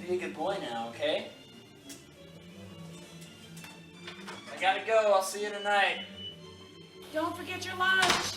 Be a good boy now, okay? I gotta go. I'll see you tonight. Don't forget your lunch.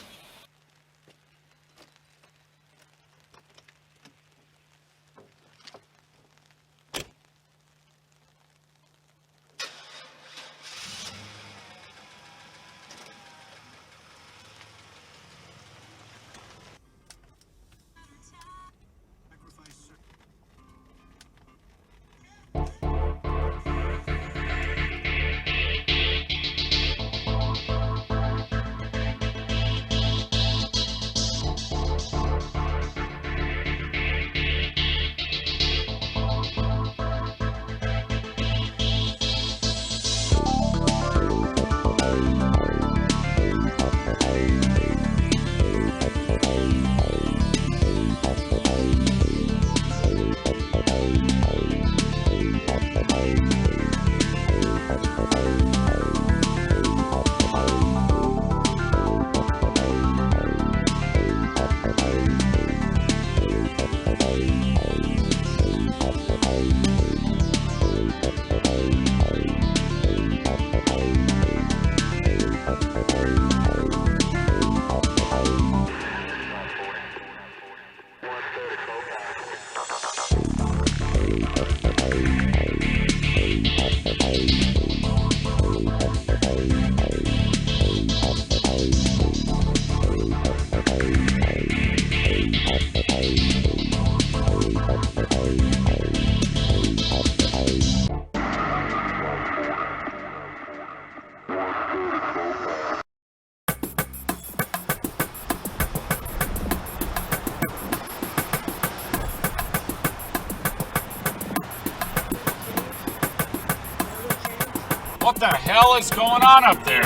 What the hell is going on up there?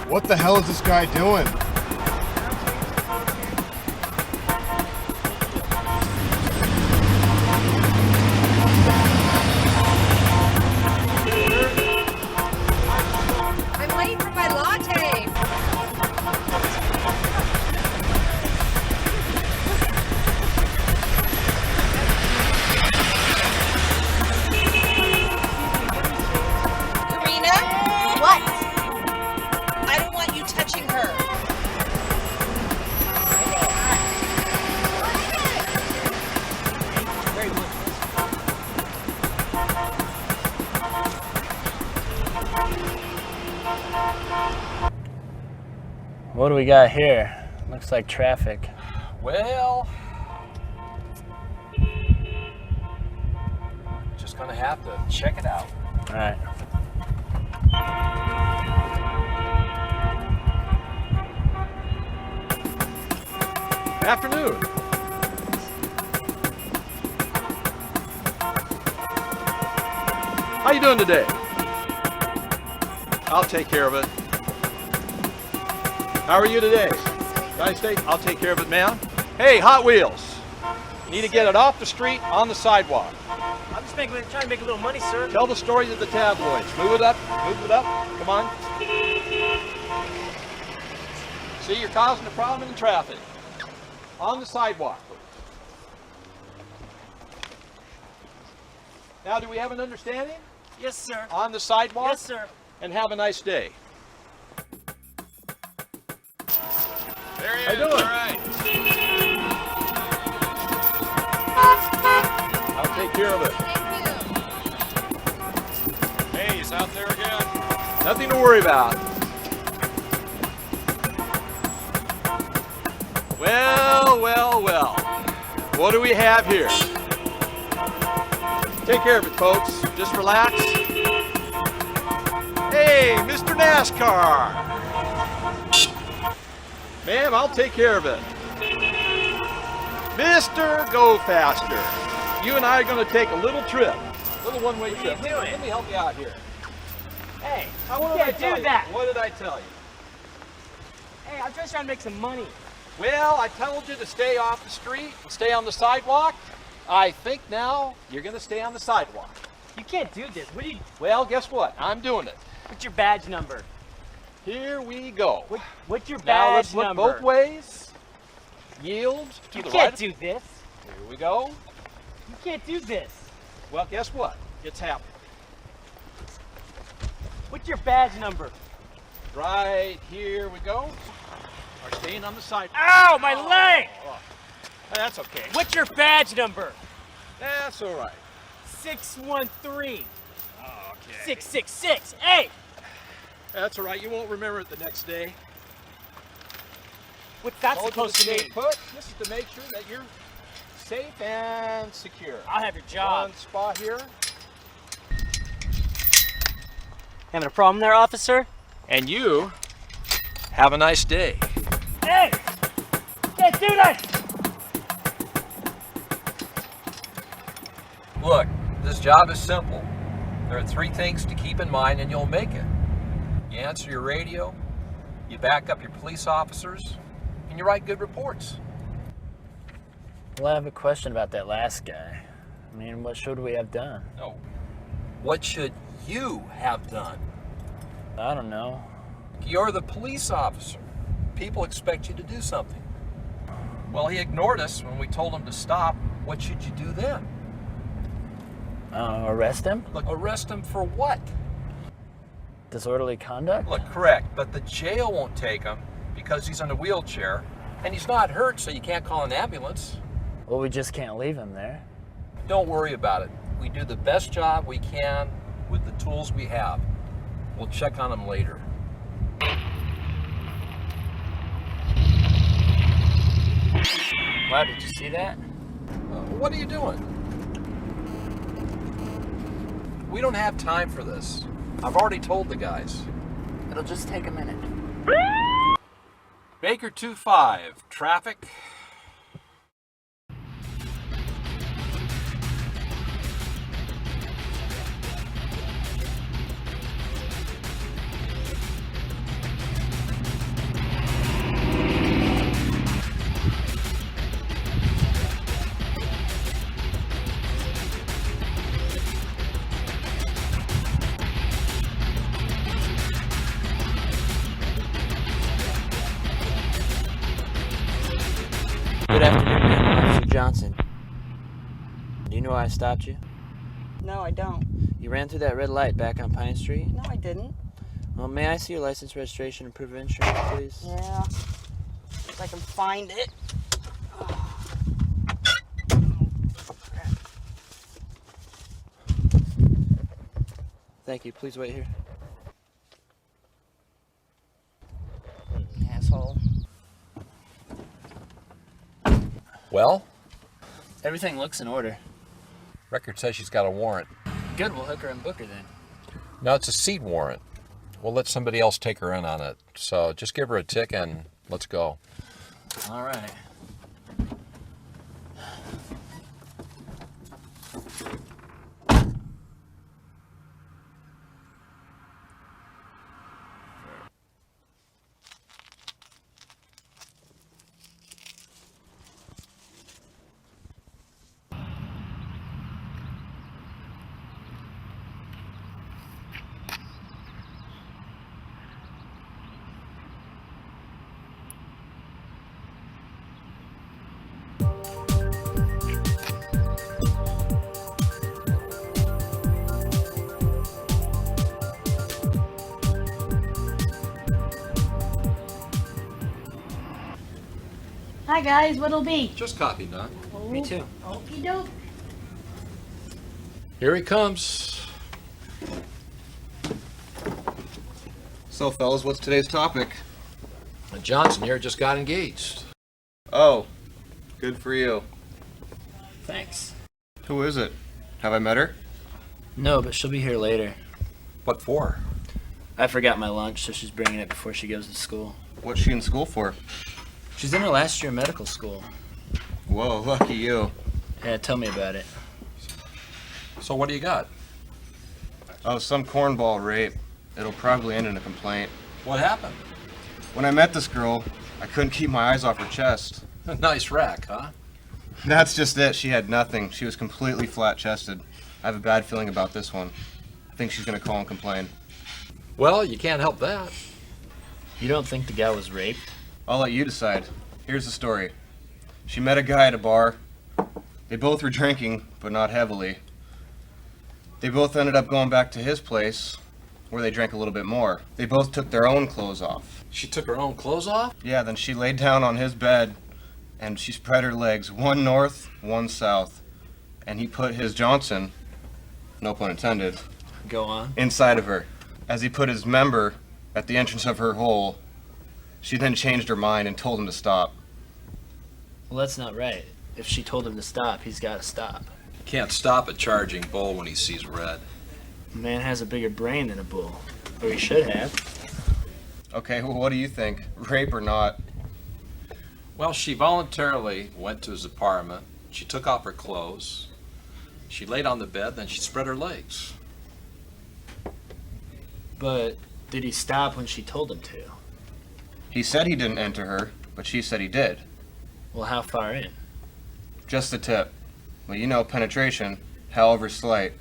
What the hell is this guy doing? I'm late for my latte. Karina? What? I don't want you touching her. What do we got here? Looks like traffic. Well, just gonna have to check it out. All right. Afternoon. How you doing today? I'll take care of it. How are you today? I'll take care of it, ma'am. Hey, Hot Wheels. You need to get it off the street, on the sidewalk. I'm just trying to make a little money, sir. Tell the story to the tabloids. Move it up, come on. See, you're causing a problem in traffic. On the sidewalk. Now, do we have an understanding? Yes, sir. On the sidewalk? Yes, sir. And have a nice day. There he How is. you doing? All right. I'll take care of it. Hey, he's out there again. Nothing to worry about. Well, well, well. What do we have here? Take care of it, folks. Just relax. Hey, Mr. NASCAR. Ma'am, I'll take care of it. Mr. Go Faster. You and I are going to take a little trip. A little one-way trip. What are you doing? Let me help you out here. Hey, What you did I can't tell do you? that. What did I tell you? Hey, I'm just trying to make some money. Well, I told you to stay off the street and stay on the sidewalk. I think now you're going to stay on the sidewalk. You can't do this. Well, guess what? I'm doing it. What's your badge number? Here we go. What's your Now badge let's look number? both ways. Yield to You the can't right. do this. Here we go. You can't do this. Well, guess what? It's happening. What's your badge number? Right here we go. Are staying on the sidewalk. Ow, my leg! Oh, that's okay. What's your badge number? That's all right. 613 Okay. 666. Hey, That's all right. You won't remember it the next day. what's that Told you supposed to stay mean? put. This is to make sure that you're safe and secure. I'll have your job. One spot here. Having a problem there, officer? And you have a nice day. Hey! Can't do that! Look, this job is simple. There are 3 things to keep in mind and you'll make it. You answer your radio, you back up your police officers, and you write good reports. Well, I have a question about that last guy. I mean, what should we have done? No. What should you have done? I don't know. You're the police officer. People expect you to do something. Well, he ignored us when we told him to stop. What should you do then? Arrest him? Look, arrest him for what? Disorderly conduct? Look, correct, but the jail won't take him because he's in a wheelchair and he's not hurt, so you can't call an ambulance. Well, we just can't leave him there. Don't worry about it. We do the best job we can with the tools we have. We'll check on him later. Wow, did you see that? What are you doing? We don't have time for this. I've already told the guys. It'll just take a minute. Baker 25, traffic. Good afternoon, ma'am. Officer Johnson. Do you know why I stopped you? No, I don't. You ran through that red light back on Pine Street? No, I didn't. Well, may I see your license, registration, and proof of insurance, please? Yeah. If I can find it. Thank you. Please wait here. Asshole. Well, Everything looks in order. record says she's got a warrant. Good, we'll hook her and book her then. No, it's a seat warrant. We'll let somebody else take her in on it. So just give her a tick and let's go. All right. Hi guys, what'll be? Just copy, Doc. Me too. Okie doke. Here he comes. So, fellas, what's today's topic? Johnson here just got engaged. Oh, good for you. Thanks. Who is it? Have I met her? No, but she'll be here later. What for? I forgot my lunch, so she's bringing it before she goes to school. What's she in school for? She's in her last year of medical school. Whoa, lucky you. Yeah, tell me about it. So what do you got? Oh, some cornball rape. It'll probably end in a complaint. What happened? When I met this girl, I couldn't keep my eyes off her chest. Nice rack, huh? That's just it. She had nothing. She was completely flat-chested. I have a bad feeling about this one. I think she's gonna call and complain. Well, you can't help that. You don't think the gal was raped? I'll let you decide. Here's the story. She met a guy at a bar. They both were drinking, but not heavily. They both ended up going back to his place, where they drank a little bit more. They both took their own clothes off. She took her own clothes off? Yeah, then she laid down on his bed, and she spread her legs, one north, one south. And he put his Johnson, no pun intended, Go on. inside of her. As he put his member at the entrance of her hole, she then changed her mind and told him to stop. Well, that's not right. If she told him to stop, he's got to stop. Can't stop a charging bull when he sees red. The man has a bigger brain than a bull. Or he should have. Okay, well, what do you think? Rape or not? Well, she voluntarily went to his apartment. She took off her clothes. She laid on the bed, then she spread her legs. But did he stop when she told him to? He said he didn't enter her, but she said he did. Well, how far in? Just the tip. Well, you know penetration, however slight.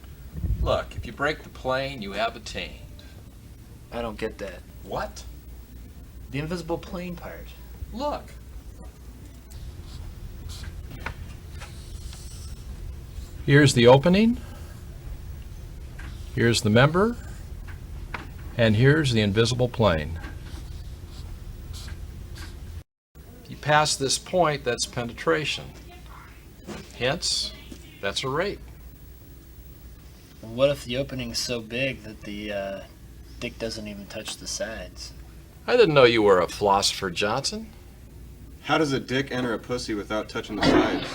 Look, if you break the plane, you have attained. I don't get that. What? The invisible plane part. Look. Here's the opening. Here's the member. And here's the invisible plane. You pass this point, that's penetration. Hence, that's a rape. Well, what if the opening's so big that the dick doesn't even touch the sides? I didn't know you were a philosopher, Johnson. How does a dick enter a pussy without touching the sides?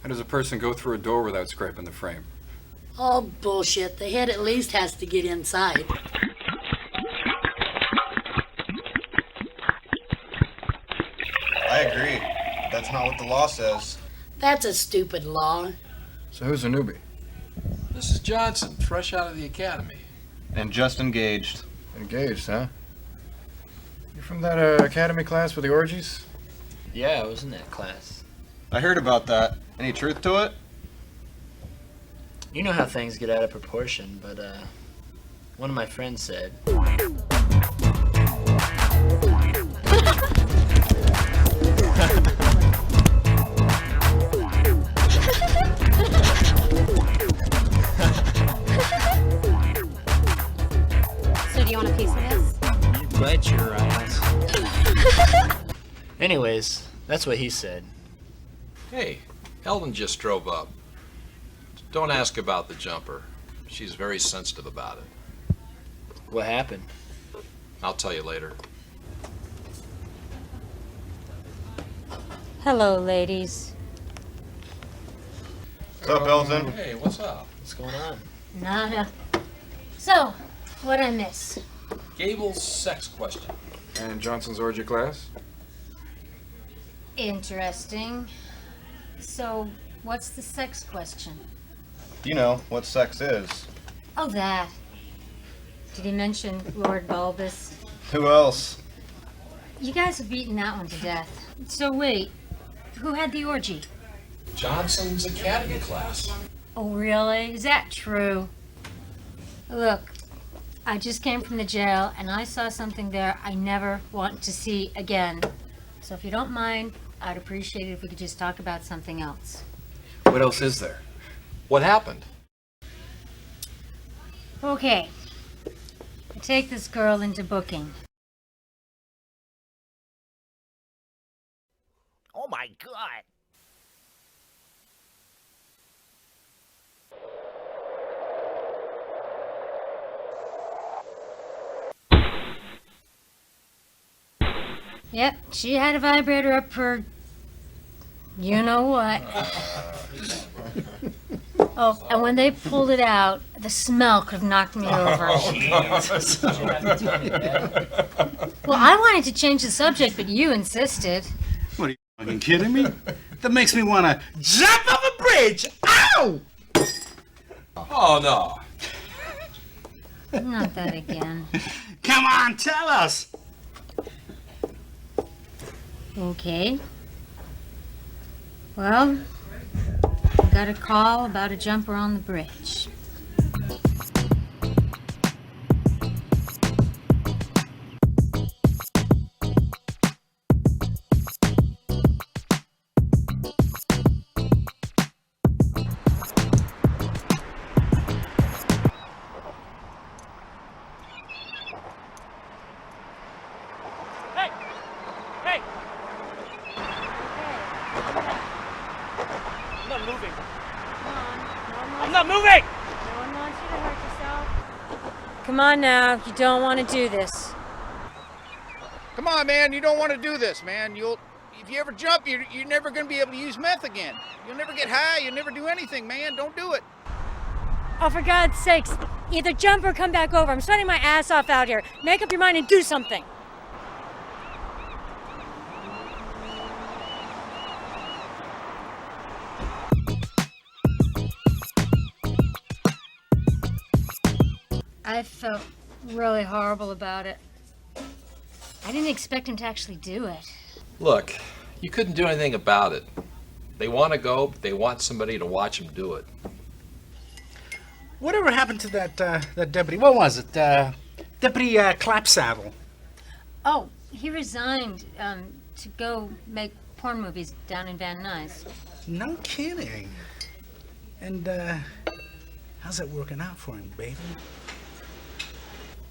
How does a person go through a door without scraping the frame? All bullshit. The head at least has to get inside. I agree. That's not what the law says. That's a stupid law. So who's a newbie? This is Johnson, fresh out of the academy. And just engaged. Engaged, huh? You from that academy class with the orgies? Yeah, I was in that class. I heard about that. Any truth to it? You know how things get out of proportion, but one of my friends said. So do you want a piece of this? You bet your ass. Anyways, that's what he said. Hey, Eldon just drove up. Don't ask about the jumper. She's very sensitive about it. What happened? I'll tell you later. Hello, ladies. What's up, Elton? Hey, what's up? What's going on? Nada. So, what'd I miss? Gable's sex question. And Johnson's orgy class? Interesting. So, what's the sex question? You know what sex is. Oh, that. Did he mention Lord Bulbous? Who else? You guys have beaten that one to death. So wait, who had the orgy? Johnson's academy class. Oh, really? Is that true? Look, I just came from the jail and I saw something there I never want to see again. So if you don't mind, I'd appreciate it if we could just talk about something else. What else is there? What happened? Okay. I take this girl into booking. Oh my God. Yep, she had a vibrator up her... you know what. Oh, and when they pulled it out, the smell could have knocked me over. Well, I wanted to change the subject, but you insisted. What are you fucking kidding me? That makes me want to jump off a bridge. Ow! Oh, no. Not that again. Come on, tell us. Okay. Well, I got a call about a jumper on the bridge. Hey! Hey! I'm not moving. I'm not moving! No one wants you to hurt yourself. Come on now, you don't want to do this. Come on, man, you don't want to do this, man. If you ever jump, you're never going to be able to use meth again. You'll never get high, you'll never do anything, man. Don't do it. Oh, for God's sakes, either jump or come back over. I'm sweating my ass off out here. Make up your mind and do something. I felt really horrible about it. I didn't expect him to actually do it. Look, you couldn't do anything about it. They want to go, but they want somebody to watch them do it. Whatever happened to that deputy? What was it? Deputy Clapsaddle. Oh, he resigned to go make porn movies down in Van Nuys. No kidding. And how's it working out for him, baby?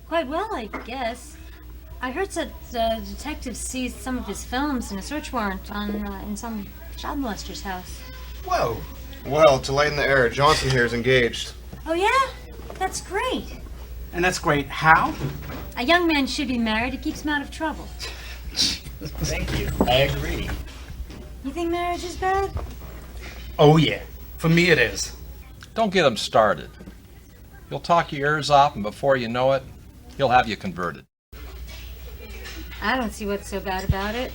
Quite well, I guess. I heard that detectives seized some of his films in a search warrant in some child molester's house. Whoa. Well, to lighten the air, Johnson here is engaged. Oh, yeah? That's great. And that's great. How? A young man should be married. It keeps him out of trouble. Thank you. I agree. You think marriage is bad? Oh, yeah. For me, it is. Don't get him started. He'll talk your ears off, and before you know it, he'll have you converted. I don't see what's so bad about it.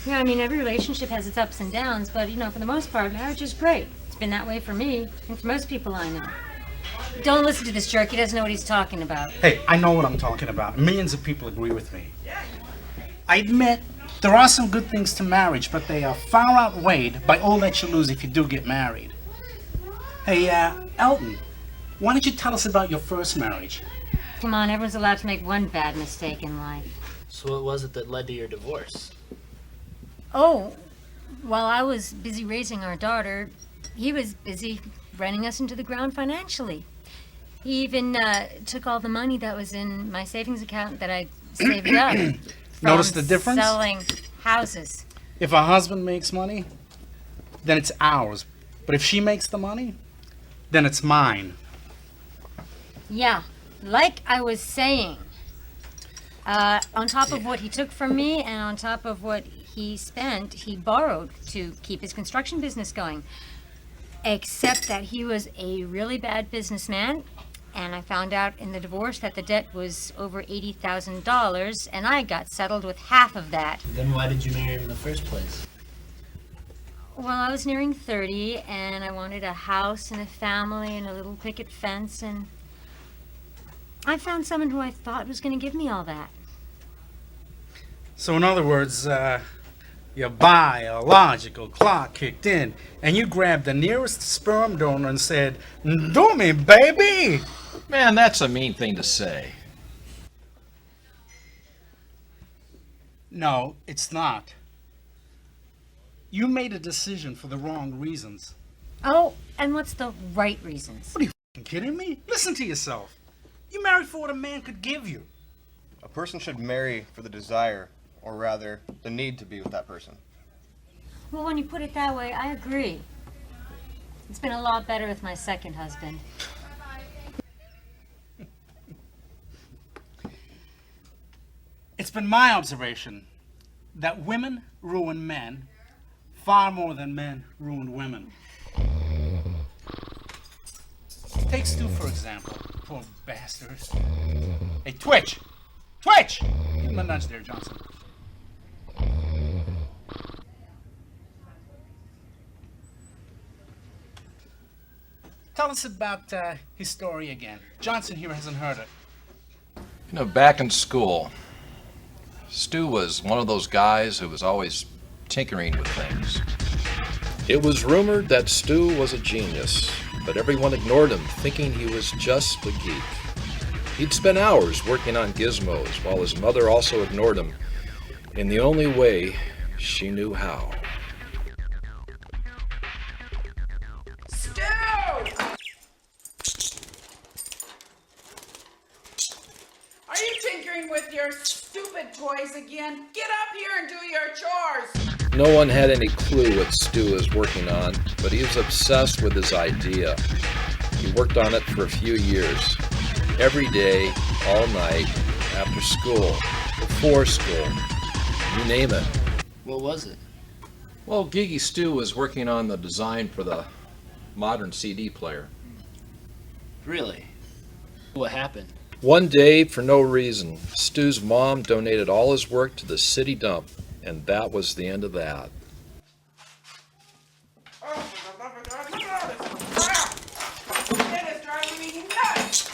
Yeah, I mean, every relationship has its ups and downs, but, for the most part, marriage is great. It's been that way for me, and for most people I know. Don't listen to this jerk. He doesn't know what he's talking about. Hey, I know what I'm talking about. Millions of people agree with me. I admit there are some good things to marriage, but they are far outweighed by all that you lose if you do get married. Hey, Elton, why don't you tell us about your first marriage? Come on, everyone's allowed to make one bad mistake in life. So what was it that led to your divorce? Oh, while I was busy raising our daughter, he was busy running us into the ground financially. He even took all the money that was in my savings account that I saved up. Notice the difference? Selling houses. If a husband makes money, then it's ours. But if she makes the money, then it's mine. Yeah, like I was saying, on top of what he took from me and on top of what he spent, he borrowed to keep his construction business going. Except that he was a really bad businessman, and I found out in the divorce that the debt was over $80,000, and I got settled with half of that. Then why did you marry him in the first place? Well, I was nearing 30, and I wanted a house and a family and a little picket fence, and I found someone who I thought was going to give me all that. So in other words, Your biological clock kicked in, and you grabbed the nearest sperm donor and said, "Do me, baby!" Man, that's a mean thing to say. No, it's not. You made a decision for the wrong reasons. Oh, and what's the right reasons? What are you f***ing kidding me? Listen to yourself. You married for what a man could give you. A person should marry for the desire, or rather, the need to be with that person. Well, when you put it that way, I agree. It's been a lot better with my second husband. It's been my observation that women ruin men far more than men ruin women. Take Stu, for example. Poor bastard. Hey, Twitch! Twitch! Give him a nudge there, Johnson. Tell us about his story again. Johnson here hasn't heard it. You know, back in school, Stu was one of those guys who was always tinkering with things. It was rumored that Stu was a genius, but everyone ignored him, thinking he was just a geek. He'd spend hours working on gizmos, while his mother also ignored him in the only way she knew how. Stu! Are you tinkering with your stupid toys again? Get up here and do your chores! No one had any clue what Stu was working on, but he was obsessed with his idea. He worked on it for a few years. Every day, all night, after school, before school, you name it. What was it? Well, Geeky Stu was working on the design for the modern CD player. Really? What happened? One day, for no reason, Stu's mom donated all his work to the city dump, and that was the end of that. It is driving me nuts!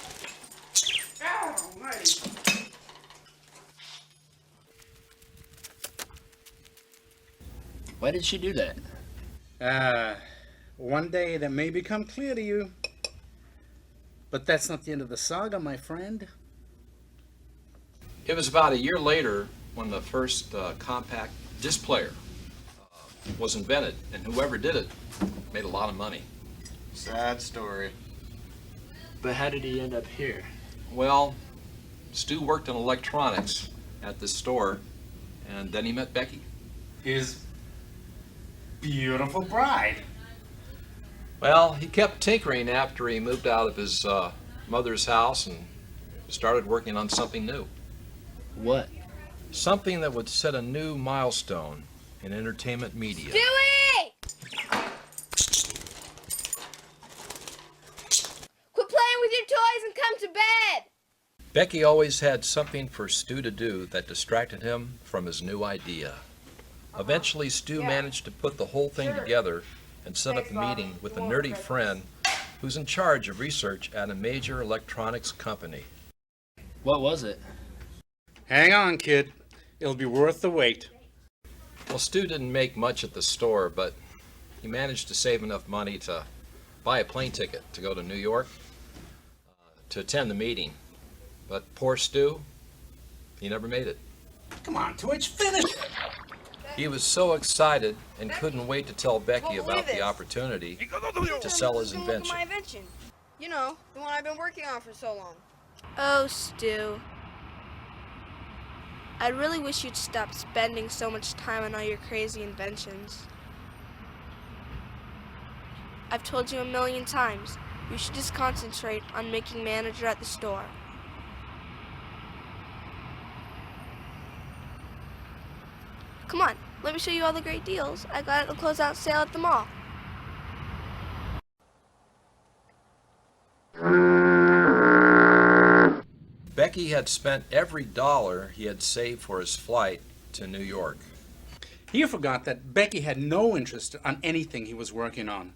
Why did she do that? One day that may become clear to you. But that's not the end of the saga, my friend. It was about a year later when the first compact disc player was invented, and whoever did it made a lot of money. Sad story. But how did he end up here? Well, Stu worked in electronics at this store, and then he met Becky. His beautiful bride. Well, he kept tinkering after he moved out of his mother's house and started working on something new. What? Something that would set a new milestone in entertainment media. Dewey! Quit playing with your toys and come to bed! Becky always had something for Stu to do that distracted him from his new idea. Eventually, Stu managed to put the whole thing together and set up a meeting with a nerdy friend who's in charge of research at a major electronics company. What was it? Hang on, kid. It'll be worth the wait. Well, Stu didn't make much at the store, but he managed to save enough money to buy a plane ticket to go to New York to attend the meeting. But poor Stu, he never made it. Come on, Twitch, finish it! He was so excited and couldn't wait to tell Becky about the opportunity to sell his invention. My invention. You know, the one I've been working on for so long. Oh, Stu. I really wish you'd stop spending so much time on all your crazy inventions. I've told you a million times, you should just concentrate on making manager at the store. Come on, let me show you all the great deals I got at the closeout sale at the mall. Becky had spent every dollar he had saved for his flight to New York. You forgot that Becky had no interest on anything he was working on.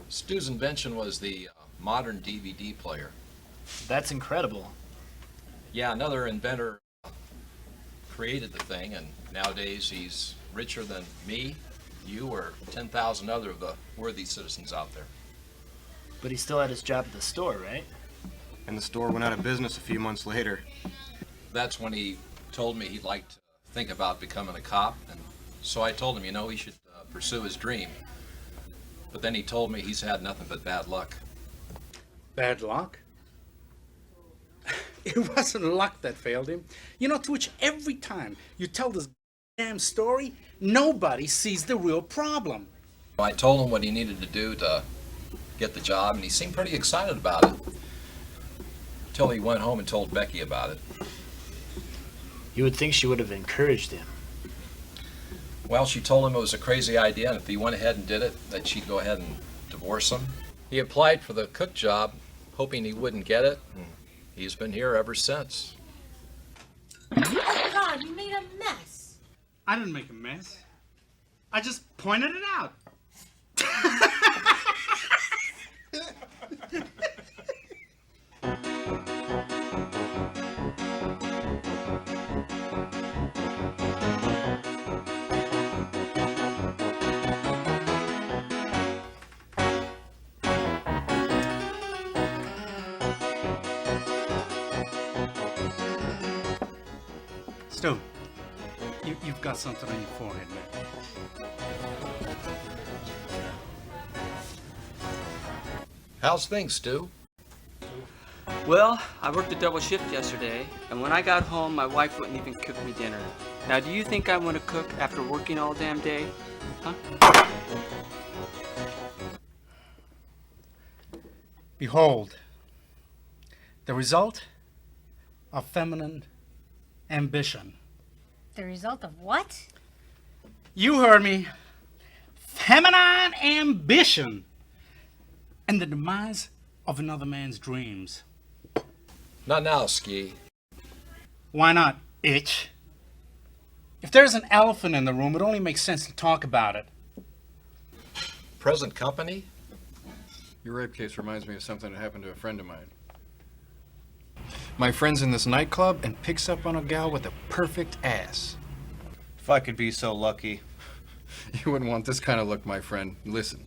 Stu's invention was the modern DVD player. That's incredible. Yeah, another inventor created the thing, and nowadays he's richer than me, you, or 10,000 other of the worthy citizens out there. But he still had his job at the store, right? And the store went out of business a few months later. That's when he told me he'd like to think about becoming a cop, and so I told him, you know, he should pursue his dream. But then he told me he's had nothing but bad luck. Bad luck? It wasn't luck that failed him. You know, Twitch, every time you tell this damn story, nobody sees the real problem. I told him what he needed to do to get the job, and he seemed pretty excited about it. Until he went home and told Becky about it. You would think she would have encouraged him. Well, she told him it was a crazy idea, and if he went ahead and did it, that she'd go ahead and divorce him. He applied for the cook job, hoping he wouldn't get it, and he's been here ever since. Oh, God, you made a mess. I didn't make a mess. I just pointed it out. Stu, you've got something on your forehead, man. How's things, Stu? Well, I worked a double shift yesterday, and when I got home, my wife wouldn't even cook me dinner. Now, do you think I want to cook after working all damn day? Huh? Behold, the result of feminine ambition. The result of what? You heard me. Feminine ambition. And the demise of another man's dreams. Not now, Ski. Why not, itch? If there's an elephant in the room, it only makes sense to talk about it. Present company? Your rape case reminds me of something that happened to a friend of mine. My friend's in this nightclub and picks up on a gal with a perfect ass. If I could be so lucky. You wouldn't want this kind of look, my friend. Listen.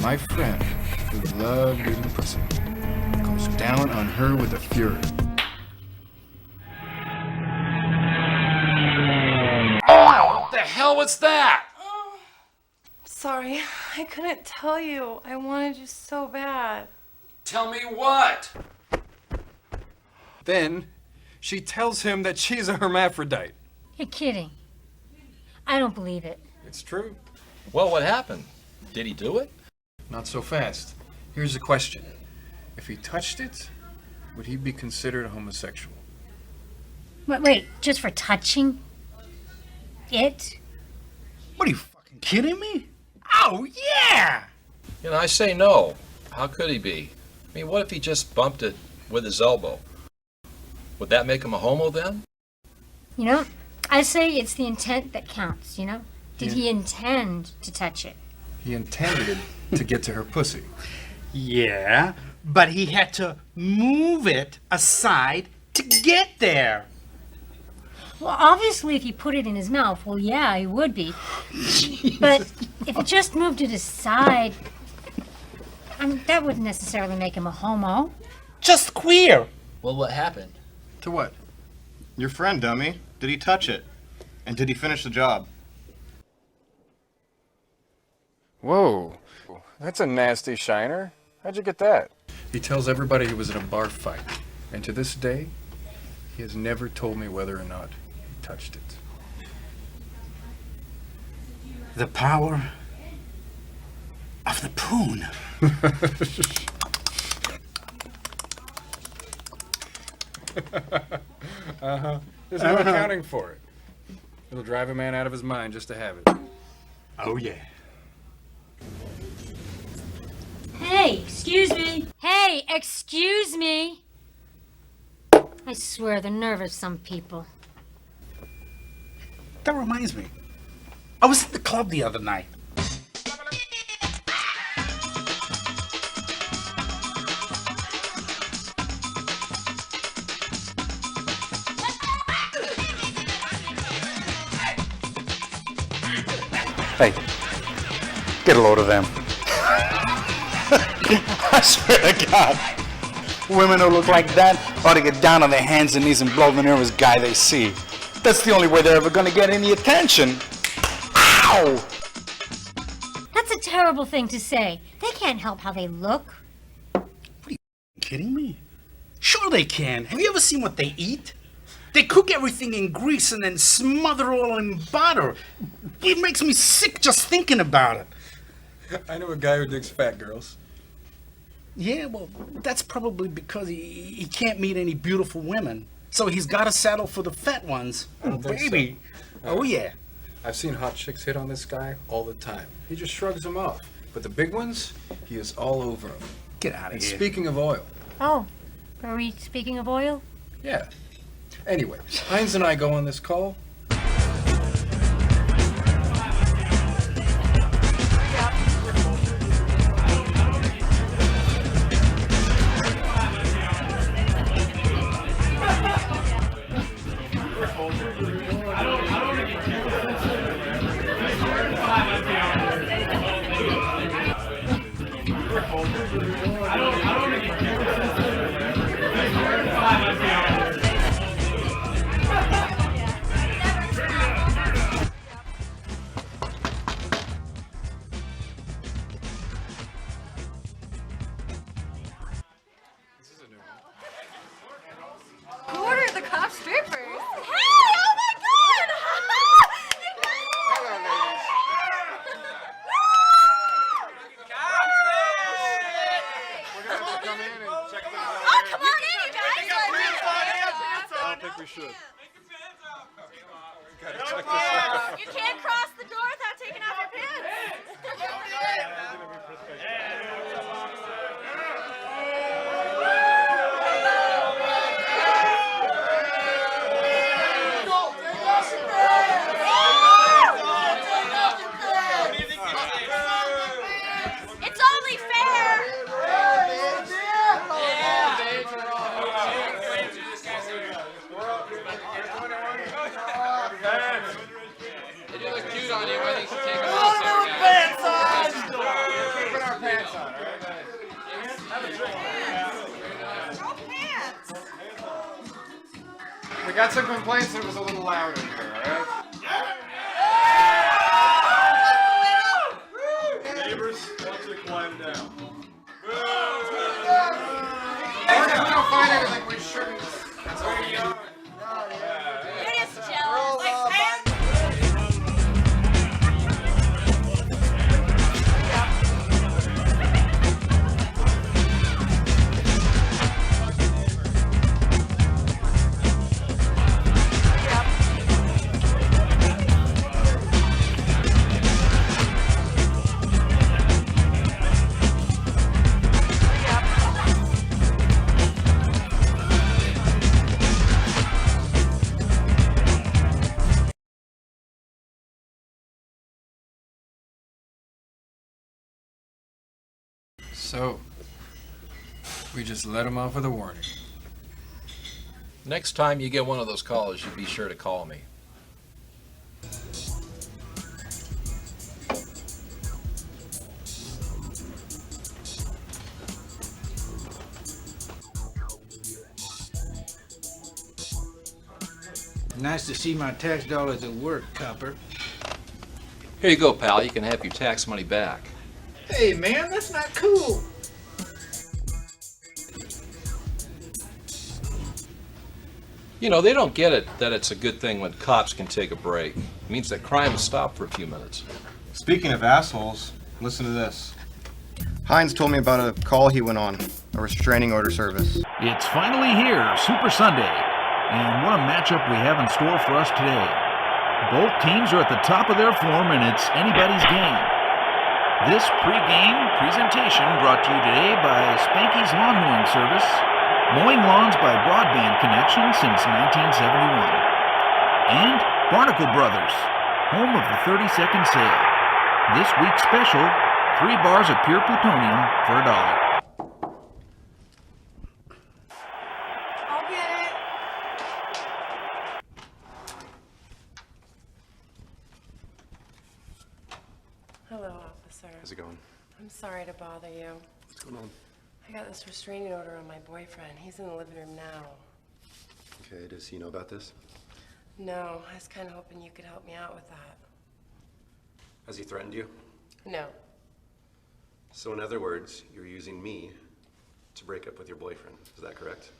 My friend, who loved eating pussy, goes down on her with a fury. What the hell was that? Sorry, I couldn't tell you. I wanted you so bad. Tell me what? Then, she tells him that she's a hermaphrodite. You're kidding. I don't believe it. It's true. Well, what happened? Did he do it? Not so fast. Here's the question. If he touched it, would he be considered a homosexual? Wait, just for touching it? What, are you fucking kidding me? Oh, yeah! You know, I say no. How could he be? I mean, what if he just bumped it with his elbow? Would that make him a homo then? You know, I say it's the intent that counts, you know? Did he intend to touch it? He intended to get to her pussy. Yeah, but he had to move it aside to get there. Well, obviously, if he put it in his mouth, well, yeah, he would be. But if he just moved it aside, that wouldn't necessarily make him a homo. Just queer. Well, what happened? To what? Your friend, dummy. Did he touch it? And did he finish the job? Whoa, that's a nasty shiner. How'd you get that? He tells everybody he was in a bar fight. And to this day, he has never told me whether or not he touched it. The power of the poon. There's no accounting for it. It'll drive a man out of his mind just to have it. Oh, yeah. Hey, excuse me. Hey, excuse me. I swear, the nerve of some people. That reminds me. I was at the club the other night. Hey, get a load of them. I swear to God, women who look like that ought to get down on their hands and knees and blow the nearest guy they see. That's the only way they're ever gonna get any attention. Ow! That's a terrible thing to say. They can't help how they look. Kidding me? Sure they can. Have you ever seen what they eat? They cook everything in grease and then smother it all in butter. It makes me sick just thinking about it. I know a guy who digs fat girls. Yeah, well, that's probably because he can't meet any beautiful women. So he's got to settle for the fat ones. I don't think baby. so. Oh, yeah. I've seen hot chicks hit on this guy all the time. He just shrugs them off. But the big ones, he is all over them. Get out of And here. speaking of oil. Oh, are we speaking of oil? Yeah. Anyway, Heinz and I go on this call. Who ordered the cop strippers? Hey, oh my God! Hello, ladies. We're gonna have to come in and check things out. Oh, come on in, you guys! I don't think we should. Gotta check this out. You can't cross the door without taking off your pants. It's only fair. They do look cute on you. I think you should take them off there, guys. Put our pants on, all right? We got some complaints that it was a little loud in here, all right? Neighbors, want you to quiet down. If we don't find anything, we shouldn't. That's all we do. You're just jealous. So, we just let him off with a warning. Next time you get one of those calls, you be sure to call me. Nice to see my tax dollars at work, copper. Here you go, pal. You can have your tax money back. Hey, man, that's not cool. You know, they don't get it that it's a good thing when cops can take a break. It means that crime has stopped for a few minutes. Speaking of assholes, listen to this. Heinz told me about a call he went on, a restraining order service. It's finally here, Super Sunday. And what a matchup we have in store for us today. Both teams are at the top of their form, and it's anybody's game. This pre-game presentation brought to you today by Spanky's Lawn Mowing Service, mowing lawns by broadband connection since 1971. And Barnacle Brothers, home of the 30-second sale. This week's special, 3 bars of pure plutonium for $1. I'll get it. Hello, officer. How's it going? I'm sorry to bother you. What's going on? I got this restraining order on my boyfriend. He's in the living room now. Okay, does he know about this? No, I was kind of hoping you could help me out with that. Has he threatened you? No. So in other words, you're using me to break up with your boyfriend. Is that correct?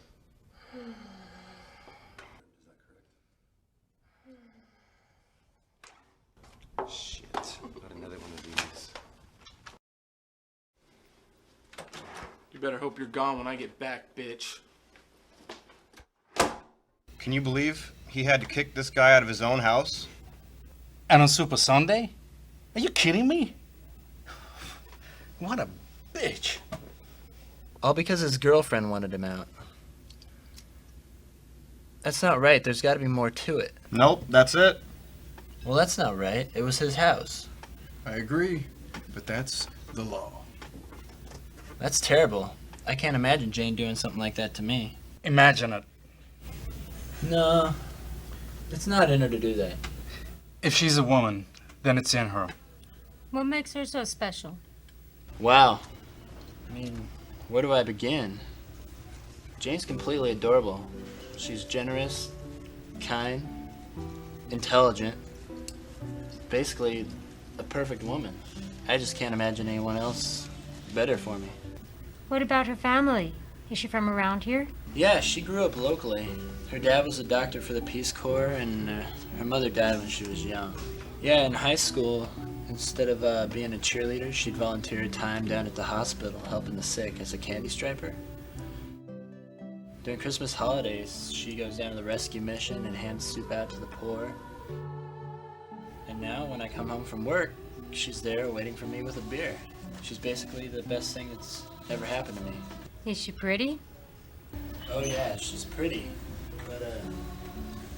Shit, not another one of these. You better hope you're gone when I get back, bitch. Can you believe he had to kick this guy out of his own house? And on Super Sunday? Are you kidding me? What a bitch. All because his girlfriend wanted him out. That's not right. There's got to be more to it. Nope, that's it. Well, that's not right. It was his house. I agree, but that's the law. That's terrible. I can't imagine Jane doing something like that to me. Imagine it. No, it's not in her to do that. If she's a woman, then it's in her. What makes her so special? Wow. I mean, where do I begin? Jane's completely adorable. She's generous, kind, intelligent. Basically, a perfect woman. I just can't imagine anyone else better for me. What about her family? Is she from around here? Yeah, she grew up locally. Her dad was a doctor for the Peace Corps, and her mother died when she was young. Yeah, in high school, instead of being a cheerleader, she'd volunteer her time down at the hospital helping the sick as a candy striper. During Christmas holidays, she goes down to the rescue mission and hands soup out to the poor. And now, when I come home from work, she's there waiting for me with a beer. She's basically the best thing that's ever happened to me. Is she pretty? Oh yeah, she's pretty, but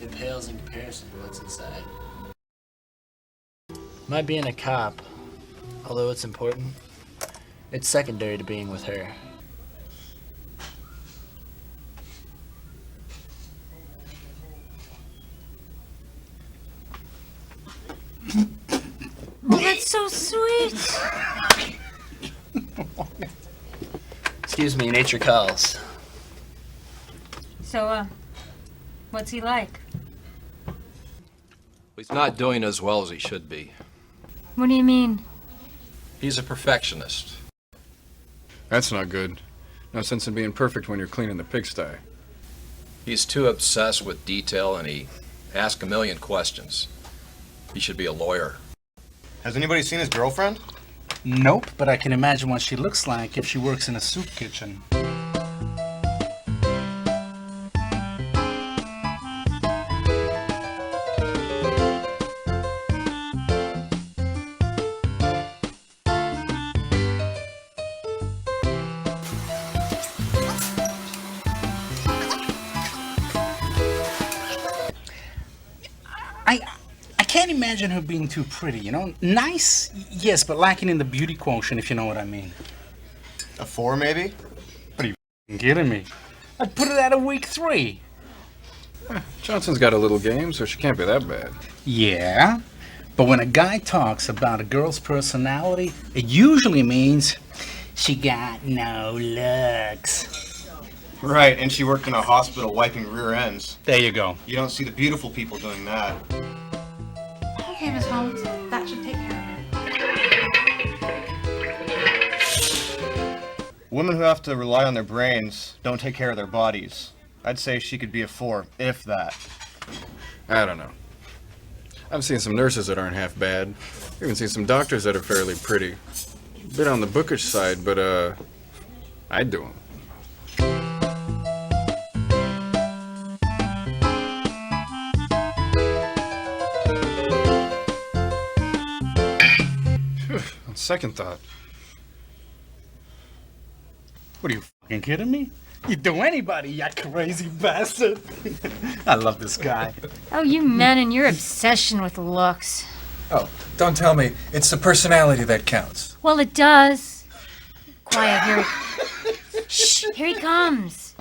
it pales in comparison to what's inside. My being a cop, although it's important, it's secondary to being with her. Oh, that's so sweet. Excuse me, nature calls. So, what's he like? He's not doing as well as he should be. What do you mean? He's a perfectionist. That's not good. No sense in being perfect when you're cleaning the pigsty. He's too obsessed with detail and he asks a million questions. He should be a lawyer. Has anybody seen his girlfriend? Nope, but I can imagine what she looks like if she works in a soup kitchen. I can't imagine her being too pretty, you know? Nice, yes, but lacking in the beauty quotient, if you know what I mean. A 4, maybe? What are you kidding me? I'd put it at a week 3. Johnson's got a little game, so she can't be that bad. Yeah, but when a guy talks about a girl's personality, it usually means she got no looks. Right, and she worked in a hospital wiping rear ends. There you go. You don't see the beautiful people doing that. Okay, Miss Holmes, that should take care of it. Women who have to rely on their brains don't take care of their bodies. I'd say she could be a 4, if that. I don't know. I've seen some nurses that aren't half bad. I've even seen some doctors that are fairly pretty. A bit on the bookish side, but I'd do them. second thought. What are you fucking kidding me? You'd do anybody, you crazy bastard. I love this guy. Oh, you men and your obsession with looks. Oh, don't tell me. It's the personality that counts. Well, it does. Quiet, here Shh, here he comes.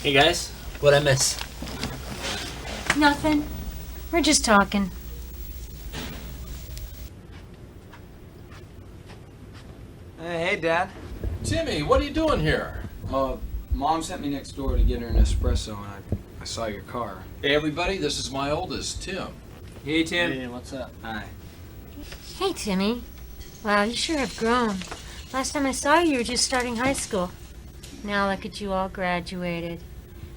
Hey guys, what'd I miss? Nothing. We're just talking. Hey, Dad. Timmy, what are you doing here? Mom sent me next door to get her an espresso, and I saw your car. Hey, everybody, this is my oldest, Tim. Hey, Tim. Hey, what's up? Hi. Hey, Timmy. Wow, you sure have grown. Last time I saw you, you were just starting high school. Now look at you all graduated.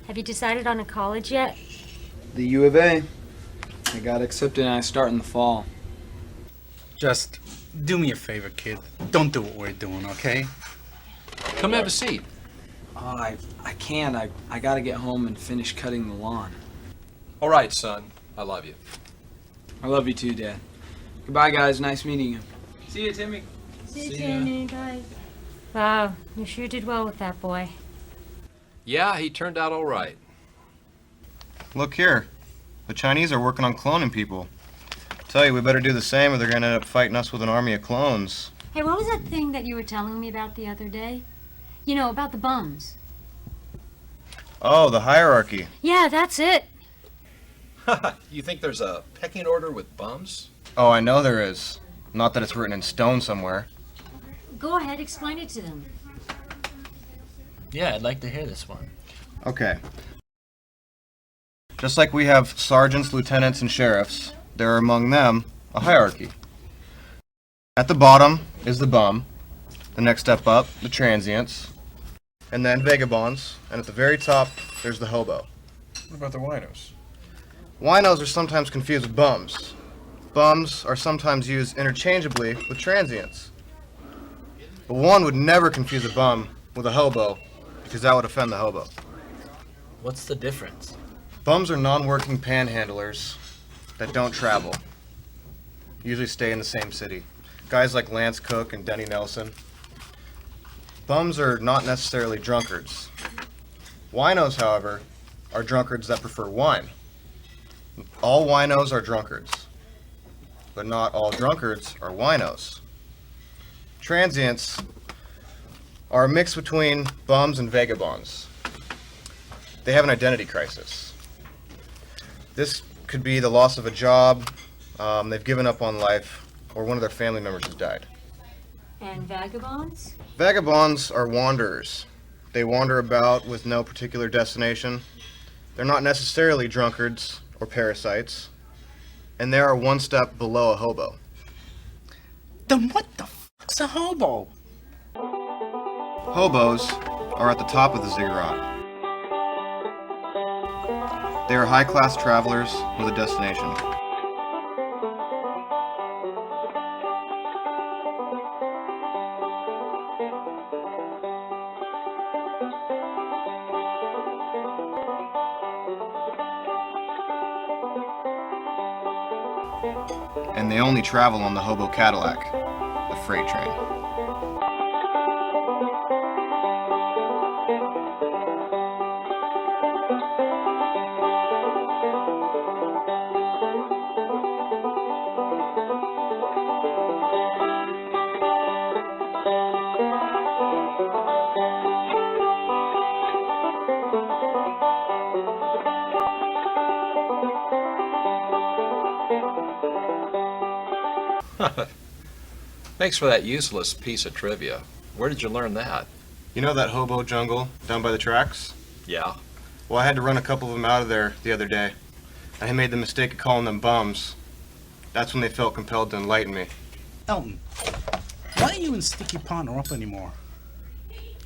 Have you decided on a college yet? The U of A. I got accepted and I start in the fall. Just do me a favor, kid. Don't do what we're doing, okay? Come have a seat. Oh, I can't. I gotta get home and finish cutting the lawn. All right, son. I love you. I love you too, Dad. Goodbye, guys. Nice meeting you. See you, Timmy. See you, Timmy. Bye. Wow, you sure did well with that boy. Yeah, he turned out all right. Look here. The Chinese are working on cloning people. Tell you, we better do the same or they're gonna end up fighting us with an army of clones. Hey, what was that thing that you were telling me about the other day? You know, about the bums. Oh, the hierarchy. Yeah, that's it. You think there's a pecking order with bums? Oh, I know there is. Not that it's written in stone somewhere. Go ahead, explain it to them. Yeah, I'd like to hear this one. Okay. Just like we have sergeants, lieutenants, and sheriffs, there are among them a hierarchy. At the bottom is the bum, the next step up, the transients, and then vagabonds, and at the very top, there's the hobo. What about the winos? Winos are sometimes confused with bums. Bums are sometimes used interchangeably with transients. But one would never confuse a bum with a hobo, because that would offend the hobo. What's the difference? Bums are non-working panhandlers that don't travel. Usually stay in the same city. Guys like Lance Cook and Denny Nelson. Bums are not necessarily drunkards. Winos, however, are drunkards that prefer wine. All winos are drunkards, but not all drunkards are winos. Transients are a mix between bums and vagabonds. They have an identity crisis. This could be the loss of a job, they've given up on life, or one of their family members has died. And vagabonds? Vagabonds are wanderers. They wander about with no particular destination. They're not necessarily drunkards or parasites, and they are one step below a hobo. Then what the fuck's a hobo? Hobos are at the top of the ziggurat. They are high-class travelers with a destination. And they only travel on the hobo Cadillac, the freight train. Thanks for that useless piece of trivia. Where did you learn that? You know that hobo jungle down by the tracks? Yeah. Well, I had to run a couple of them out of there the other day. I had made the mistake of calling them bums. That's when they felt compelled to enlighten me. Elton, why are you and Sticky partner up anymore?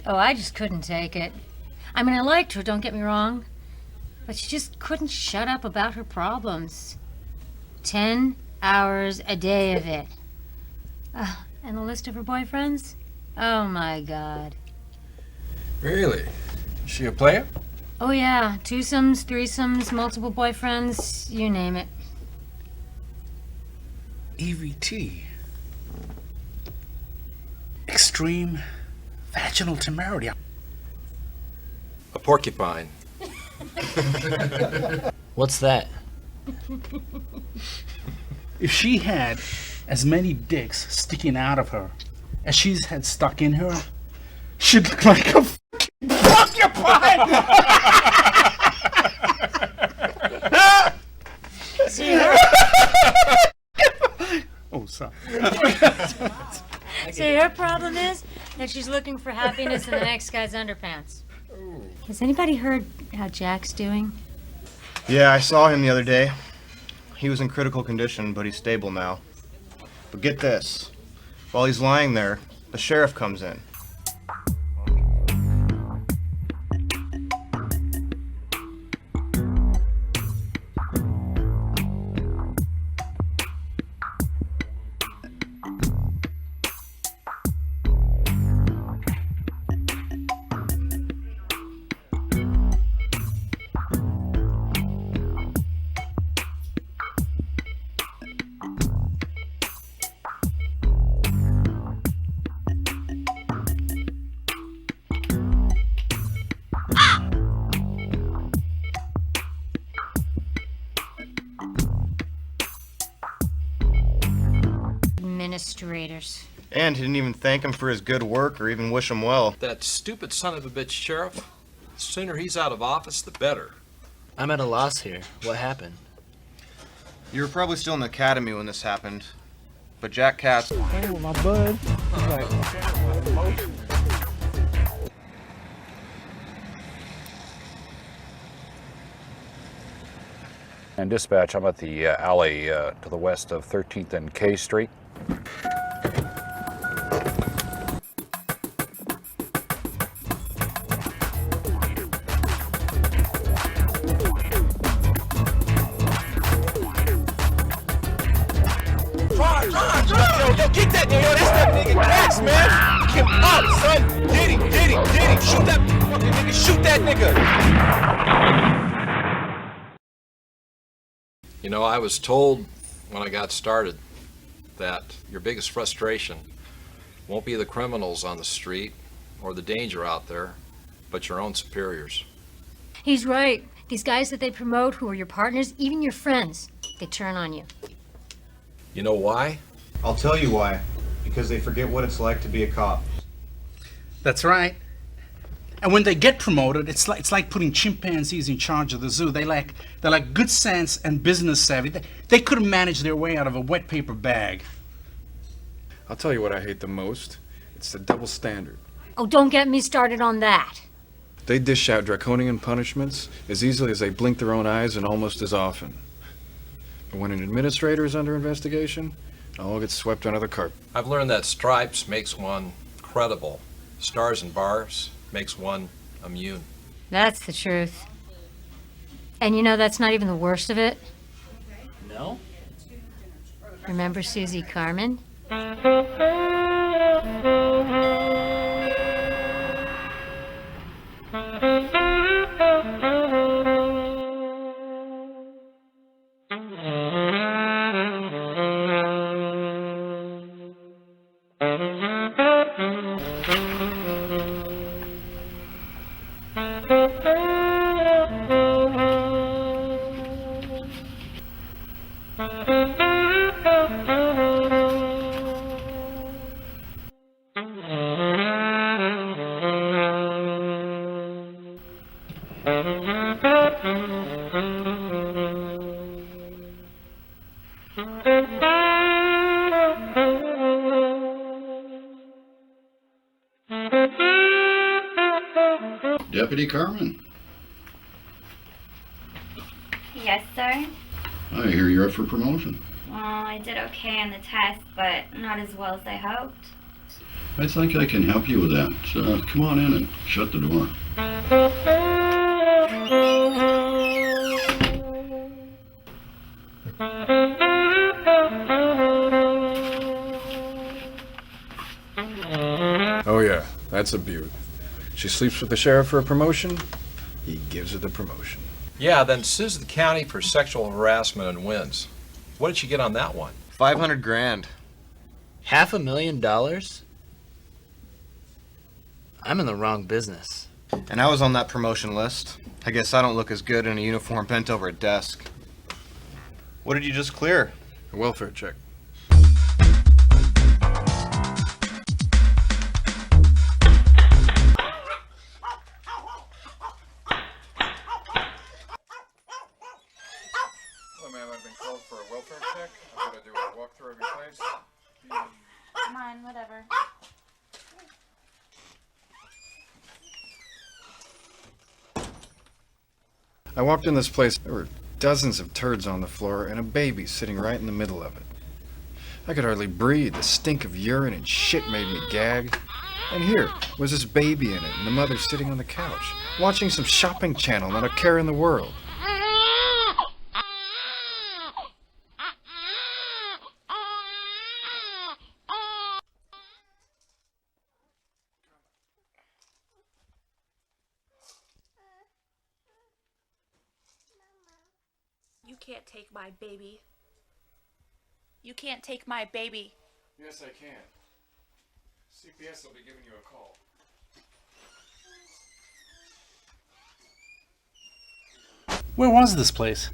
Oh, I just couldn't take it. I mean, I liked her, don't get me wrong. But she just couldn't shut up about her problems. 10 hours a day of it. And the list of her boyfriends? Oh my God. Really? Is she a player? Oh yeah, twosomes, threesomes, multiple boyfriends, you name it. EVT. extreme vaginal temerity. A porcupine. What's that? If she had as many dicks sticking out of her as she's had stuck in her, she'd look like a fucking porcupine! See her? Oh, sorry. See, her problem is that she's looking for happiness in the next guy's underpants. Has anybody heard how Jack's doing? Yeah, I saw him the other day. He was in critical condition, but he's stable now. But get this. While he's lying there, the sheriff comes in. Administrators. And he didn't even thank him for his good work or even wish him well. That stupid son of a bitch sheriff, the sooner he's out of office, the better. I'm at a loss here. What happened? You were probably still in the academy when this happened. But Jack Katz... Oh, my bud. And dispatch, I'm at the alley to the west of 13th and K Street. Yo, get that nigga. Yo, that's that nigga Gas, man. Get him up, son. Get him. Shoot that fucking nigga. Shoot that nigga. You know, I was told when I got started that your biggest frustration won't be the criminals on the street or the danger out there, but your own superiors. He's right. These guys that they promote, who are your partners, even your friends, they turn on you. You know why? I'll tell you why. Because they forget what it's like to be a cop. That's right. And when they get promoted, it's like putting chimpanzees in charge of the zoo. They lack good sense and business savvy. They couldn't manage their way out of a wet paper bag. I'll tell you what I hate the most. It's the double standard. Oh, don't get me started on that. They dish out draconian punishments as easily as they blink their own eyes and almost as often. But when an administrator is under investigation, it all gets swept under the carpet. I've learned that stripes makes one credible. Stars and bars makes one immune. That's the truth. And you know, that's not even the worst of it. No? Remember Susie Carmen? Deputy Carmen. Yes, sir. I hear you're up for promotion. Well, I did okay on the test, but not as well as I hoped. I think I can help you with that. So come on in and shut the door. Oh yeah, that's a beaut. She sleeps with the sheriff for a promotion, he gives her the promotion. Yeah, then sues the county for sexual harassment and wins. What did she get on that one? $500,000. $500,000? I'm in the wrong business. And I was on that promotion list. I guess I don't look as good in a uniform bent over a desk. What did you just clear? A welfare check. Hello, ma'am. I've been called for a welfare check. I've got to do a walkthrough of your place. Come on, whatever. I walked in this place. There were dozens of turds on the floor and a baby sitting right in the middle of it. I could hardly breathe. The stink of urine and shit made me gag. And here was this baby in it and the mother sitting on the couch, watching some shopping channel, not a care in the world. You can't take my baby. You can't take my baby. Yes, I can. CPS will be giving you a call. Where was this place?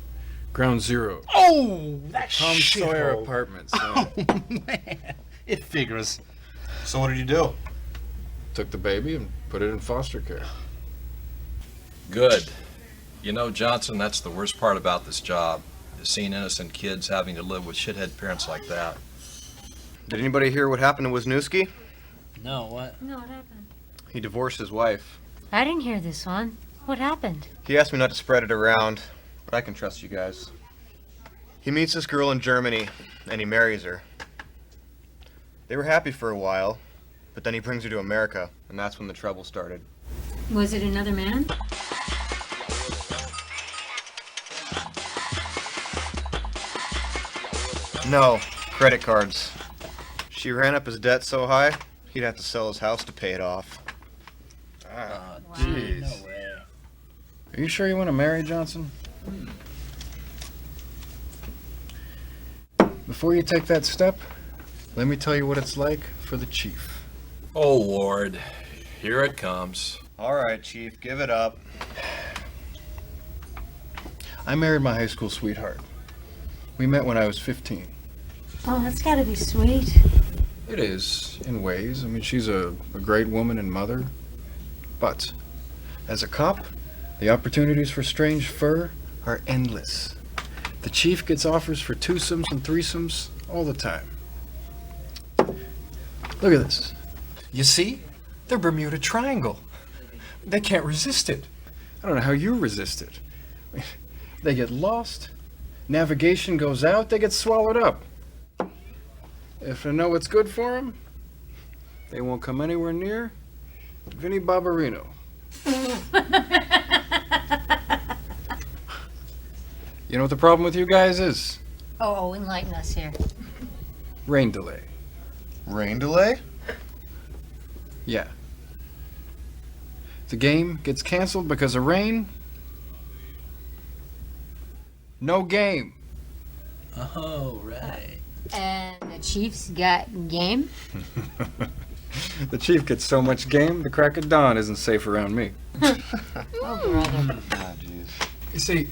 Ground zero. Oh, that Tom Sawyer Apartments. Oh, man. It figures. So what did you do? Took the baby and put it in foster care. Good. You know, Johnson, that's the worst part about this job, is seeing innocent kids having to live with shithead parents like that. Did anybody hear what happened to Wisniewski? No, what? No, what happened? He divorced his wife. I didn't hear this one. What happened? He asked me not to spread it around, but I can trust you guys. He meets this girl in Germany, and he marries her. They were happy for a while, but then he brings her to America, and that's when the trouble started. Was it another man? No, credit cards. She ran up his debt so high, he'd have to sell his house to pay it off. Ah, Wow. jeez. No way. Are you sure you want to marry Johnson? Before you take that step, let me tell you what it's like for the chief. Oh, Lord. Here it comes. All right, Chief, give it up. I married my high school sweetheart. We met when I was 15. Oh, that's gotta be sweet. It is, in ways. I mean, she's a great woman and mother. But, as a cop, the opportunities for strange fur are endless. The chief gets offers for twosomes and threesomes all the time. Look at this. You see? They're Bermuda Triangle. They can't resist it. I don't know how you resist it. They get lost. Navigation goes out. They get swallowed up. If I know what's good for them, they won't come anywhere near Vinnie Barbarino. You know what the problem with you guys is? Oh, enlighten us here. Rain delay. Rain delay? Yeah. If the game gets canceled because of rain, no game. Oh, right. And the Chiefs got game? The chief gets so much game, the crack of dawn isn't safe around me. Oh, brother. Ah, jeez. You see,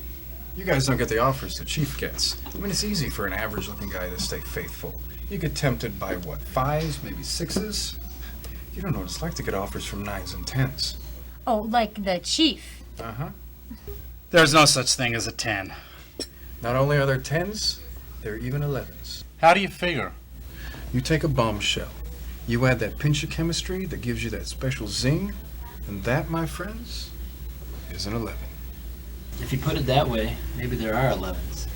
you guys don't get the offers the chief gets. I mean, it's easy for an average-looking guy to stay faithful. You get tempted by, what, 5s, maybe 6s? You don't know what it's like to get offers from 9s and 10s. Oh, like the Chief. Uh-huh. There's no such thing as a 10. Not only are there 10s, there are even 11s. How do you figure? You take a bombshell. You add that pinch of chemistry that gives you that special zing, and that, my friends, is an 11. If you put it that way, maybe there are 11s.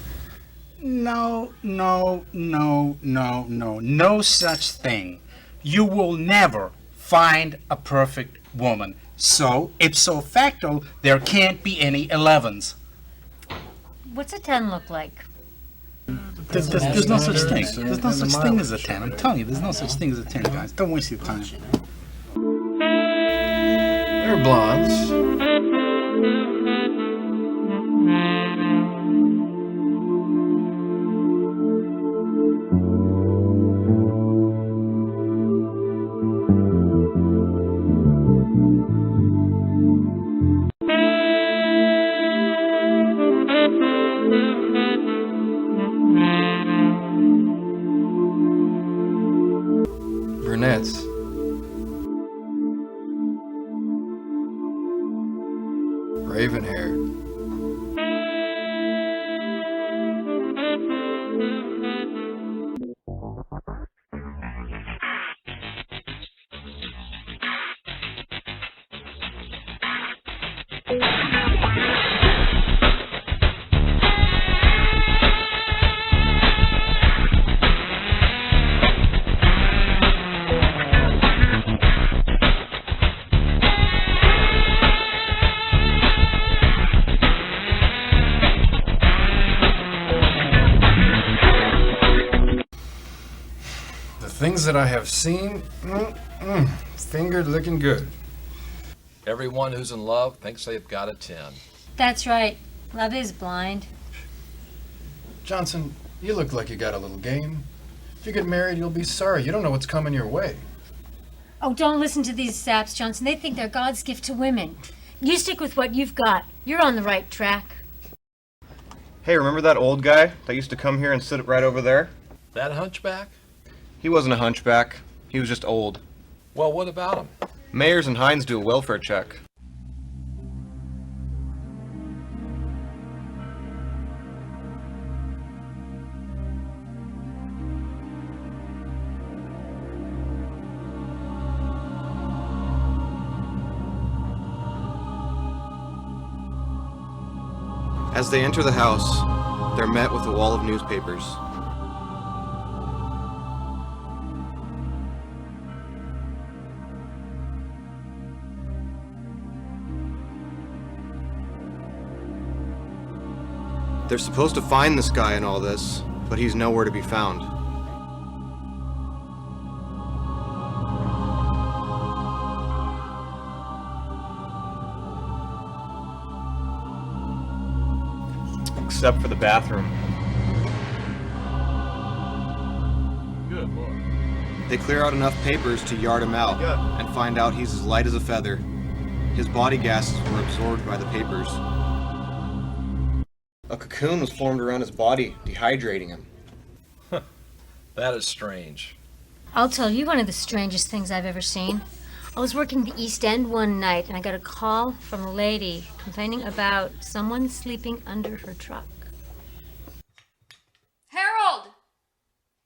No, no, no, no, no. No such thing. You will never find a perfect woman. So, ipso facto, there can't be any 11s. What's a 10 look like? There's no such thing. There's no such thing as a 10. I'm telling you, there's no such thing as a 10, guys. Don't waste your time. They're blondes. Raven-haired. Things that I have seen, fingered looking good. Everyone who's in love thinks they've got a 10. That's right. Love is blind. Johnson, you look like you got a little game. If you get married, you'll be sorry. You don't know what's coming your way. Oh, don't listen to these saps, Johnson. They think they're God's gift to women. You stick with what you've got. You're on the right track. Hey, remember that old guy that used to come here and sit right over there? That hunchback? He wasn't a hunchback. He was just old. Well, what about him? Mayers and Hines do a welfare check. As they enter the house, they're met with a wall of newspapers. They're supposed to find this guy in all this, but he's nowhere to be found. Except for the bathroom. Good Lord. They clear out enough papers to yard him out and find out he's as light as a feather. His body gases were absorbed by the papers. A cocoon was formed around his body, dehydrating him. That is strange. I'll tell you one of the strangest things I've ever seen. I was working the East End one night and I got a call from a lady complaining about someone sleeping under her truck. Harold!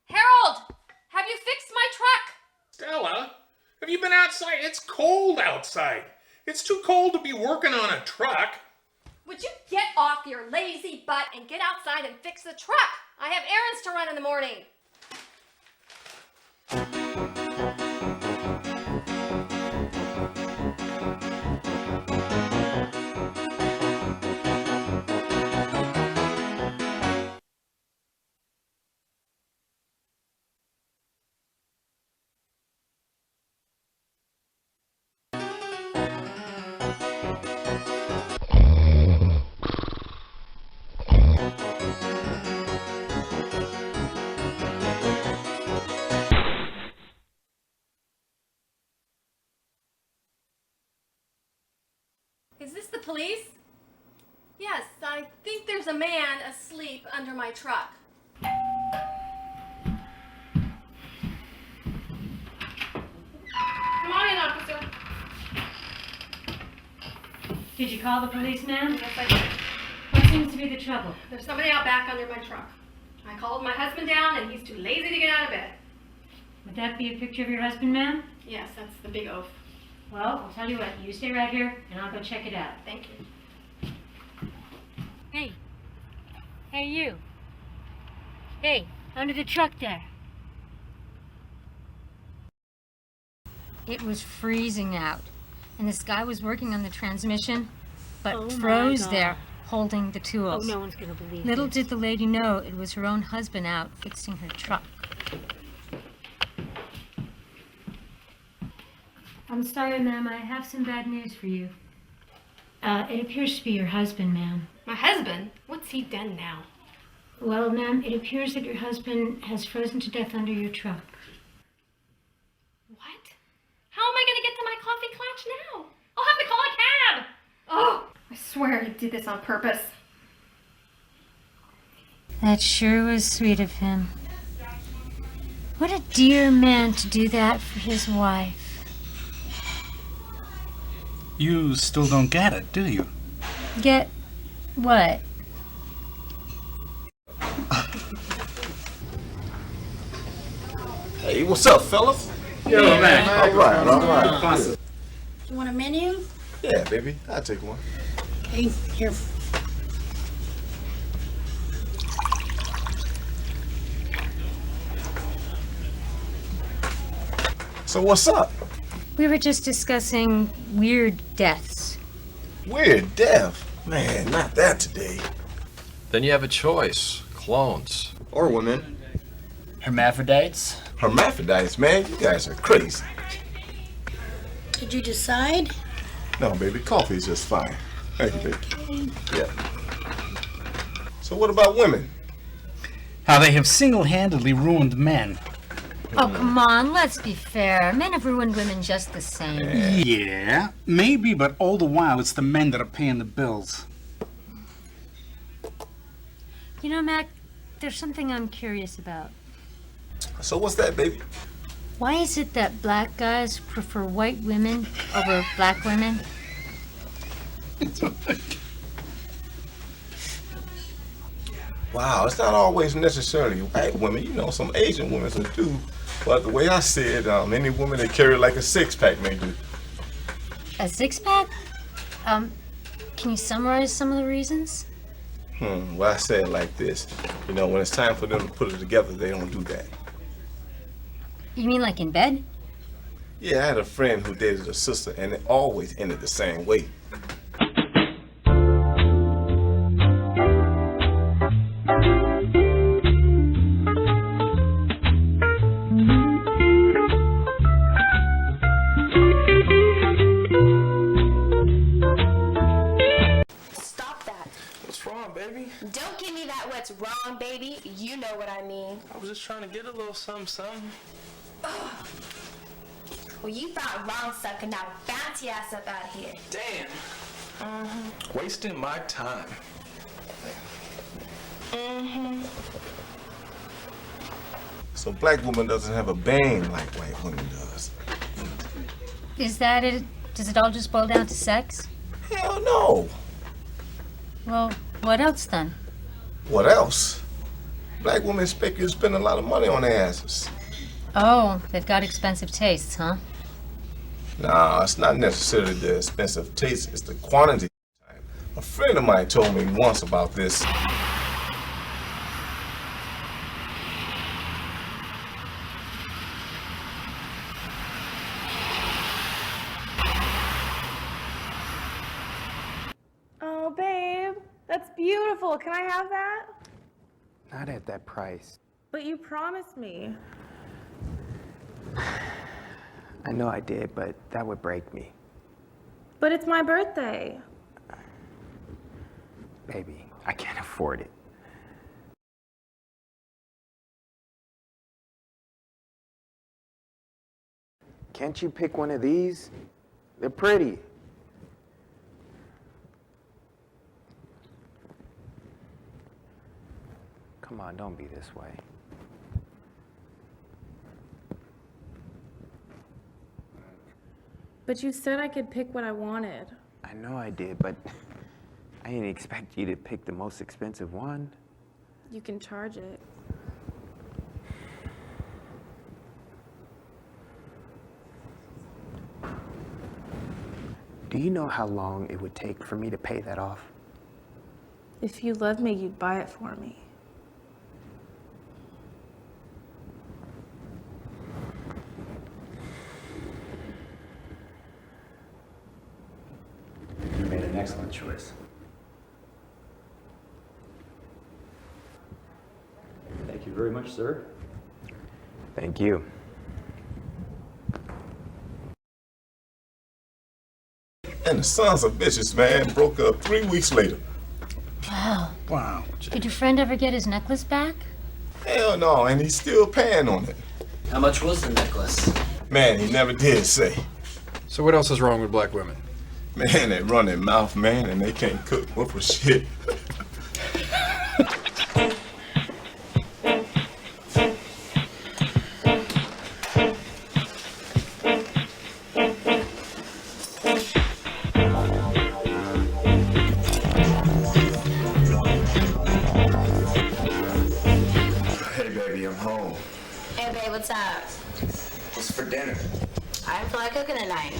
Harold! Have you fixed my truck? Stella, have you been outside? It's cold outside. It's too cold to be working on a truck. Would you get off your lazy butt and get outside and fix the truck? I have errands to run in the morning. Is this the police? Yes, I think there's a man asleep under my truck. Come on in, officer. Did you call the policeman? Yes, I did. What seems to be the trouble? There's somebody out back under my truck. I called my husband down and he's too lazy to get out of bed. Would that be a picture of your husband, ma'am? Yes, that's the big oath. Well, I'll tell you what, you stay right here and I'll go check it out. Thank you. Hey. Hey, you. Hey, under the truck there. It was freezing out, and this guy was working on the transmission, but froze there, holding the tools. Oh, no one's gonna believe Little this. did the lady know it was her own husband out fixing her truck. I'm sorry, ma'am. I have some bad news for you. It appears to be your husband, ma'am. My husband? What's he done now? Well, ma'am, it appears that your husband has frozen to death under your truck. What? How am I going to get to my coffee clutch now? I'll have to call a cab. Oh, I swear he did this on purpose. That sure was sweet of him. What a dear man to do that for his wife. You still don't get it, do you? Get what? Hey, what's up, fellas? Yo, man. All right. You want a menu? Yeah, baby, I'll take one. Okay, here. So what's up? We were just discussing weird deaths. Weird death? Man, not that today. Then you have a choice. Clones. Or women. Hermaphrodites? Hermaphrodites, man, you guys are crazy. Did you decide? No, baby, coffee's just fine. Thank you, baby. Okay. Yeah. So what about women? How they have single-handedly ruined men. Oh, come on, let's be fair. Men have ruined women just the same. Yeah, maybe, but all the while it's the men that are paying the bills. You know, Mac, there's something I'm curious about. So what's that, baby? Why is it that black guys prefer white women over black women? Wow, it's not always necessarily white women. You know, some Asian women do. But the way I see it, any woman that carry like a six-pack may do. A six-pack? Can you summarize some of the reasons? Well, I say it like this. You know, when it's time for them to put it together, they don't do that. You mean like in bed? Yeah, I had a friend who dated a sister, and it always ended the same way. Don't give me that what's wrong, baby. You know what I mean. I was just trying to get a little something. Ugh. Well, you thought wrong, sucker. Now bounce your ass up out of here. Damn. Wasting my time. So black woman doesn't have a bang like white women does. Is that it? Does it all just boil down to sex? Hell no. Well, what else then? What else? Black women expect you to spend a lot of money on their asses. Oh, they've got expensive tastes, huh? Nah, it's not necessarily the expensive taste, it's the quantity. A friend of mine told me once about this. Oh, babe, that's beautiful. Can I have that? Not at that price. But you promised me. I know I did, but that would break me. But it's my birthday. Baby, I can't afford it. Can't you pick one of these? They're pretty. Come on, don't be this way. But you said I could pick what I wanted. I know I did, but I didn't expect you to pick the most expensive one. You can charge it. Do you know how long it would take for me to pay that off? If you love me, you'd buy it for me. You made an excellent choice. Thank you very much, sir. Thank you. And the sons of bitches, man, broke up 3 weeks later. Wow. Wow. Did your friend ever get his necklace back? Hell no, and he's still paying on it. How much was the necklace? Man, he never did say. So what else is wrong with black women? Man, they run their mouth, man, and they can't cook worth for shit. dinner? I didn't feel like cooking tonight.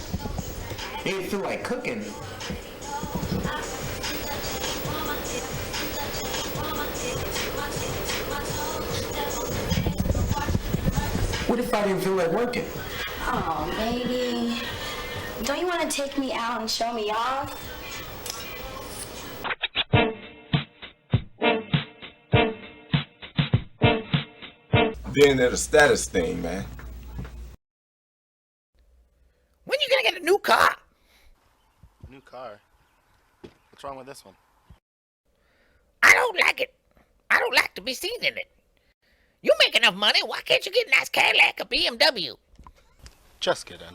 You didn't feel like cooking? What if I didn't feel like working? Oh, baby. Don't you want to take me out and show me off? Then there's a status thing, man. When you gonna get a new car? New car? What's wrong with this one? I don't like it. I don't like to be seen in it. You make enough money, why can't you get a nice Cadillac or BMW? Just kidding.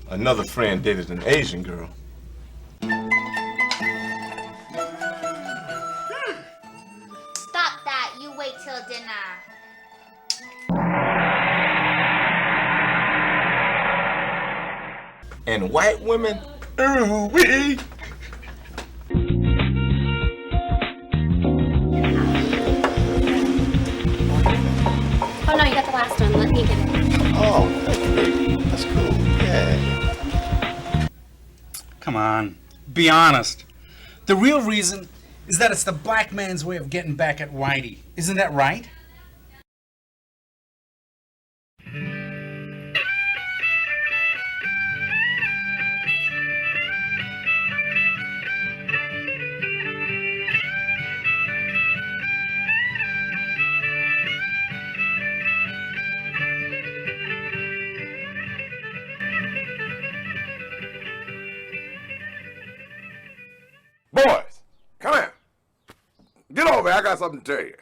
Another friend dated an Asian girl. Stop that. You wait till dinner. And white women, ooh wee. Oh no, you got the last one. Let me get it. Oh, thank you, baby. That's cool. Yeah. Come on, be honest. The real reason is that it's the black man's way of getting back at Whitey. Isn't that right? Boys, come here. Get over here. I got something to tell you.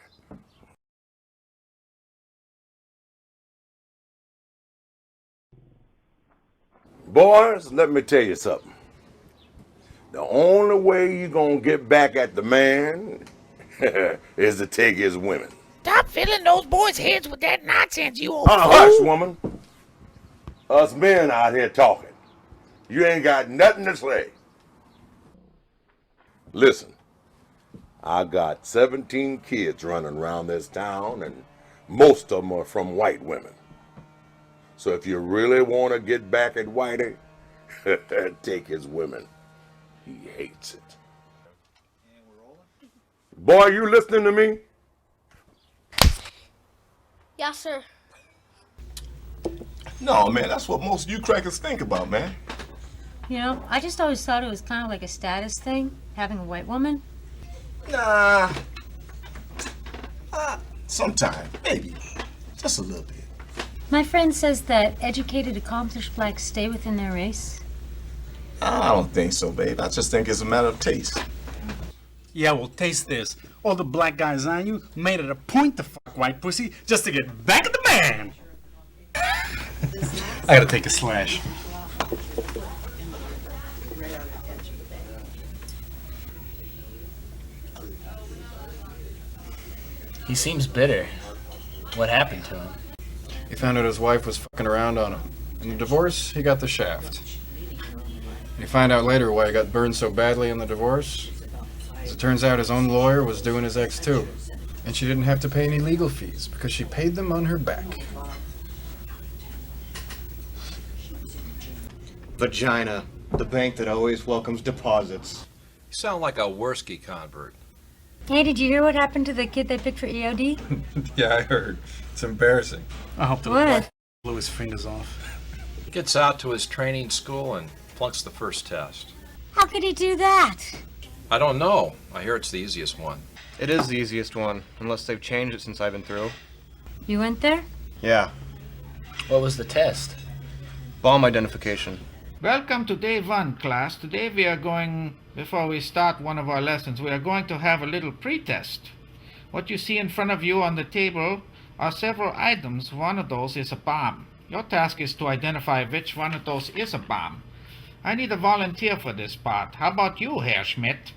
Boys, let me tell you something. The only way you're gonna get back at the man is to take his women. Stop filling those boys' heads with that nonsense, you old Hush, fool. woman. Us men out here talking. You ain't got nothing to say. Listen, I got 17 kids running around this town, and most of them are from white women. So if you really want to get back at Whitey, take his women. He hates it. Boy, you listening to me? Yes, sir. No, man, that's what most of you crackers think about, man. You know, I just always thought it was kind of like a status thing, having a white woman. Nah. Sometime, maybe. Just a little bit. My friend says that educated, accomplished blacks stay within their race. I don't think so, babe. I just think it's a matter of taste. Yeah, well, taste this. All the black guys on you made it a point to fuck white pussy just to get back at the man. I gotta take a slash. He seems bitter. What happened to him? He found out his wife was fucking around on him. In the divorce, he got the shaft. And you find out later why he got burned so badly in the divorce. As it turns out, his own lawyer was doing his ex too. And she didn't have to pay any legal fees because she paid them on her back. Vagina, the bank that always welcomes deposits. You sound like a Warsky convert. Hey, did you hear what happened to the kid they picked for EOD? Yeah, I heard. It's embarrassing. I hope the What? blew his fingers off. He gets out to his training school and flunks the first test. How could he do that? I don't know. I hear it's the easiest one. It is the easiest one, unless they've changed it since I've been through. You went there? Yeah. What was the test? Bomb identification. Welcome to day 1, class. Today we are going, before we start one of our lessons, we are going to have a little pre-test. What you see in front of you on the table are several items. One of those is a bomb. Your task is to identify which one of those is a bomb. I need a volunteer for this part. How about you, Herr Schmidt?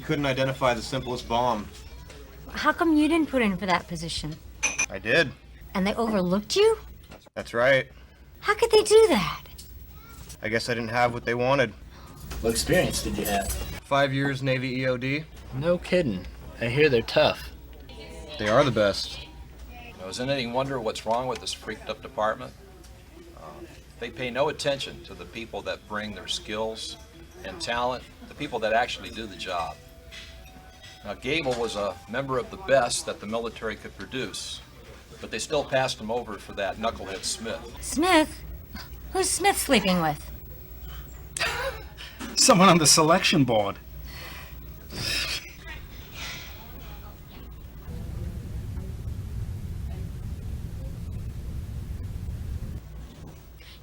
couldn't identify the simplest bomb. How come you didn't put in for that position? I did. And they overlooked you? That's right. How could they do that? I guess I didn't have what they wanted. What experience did you have? 5 years Navy EOD. No kidding. I hear they're tough. They are the best. Now, is it any wonder what's wrong with this freaked up department? They pay no attention to the people that bring their skills and talent, the people that actually do the job. Now, Gable was a member of the best that the military could produce, but they still passed him over for that knucklehead Smith. Smith? Who's Smith sleeping with? Someone on the selection board.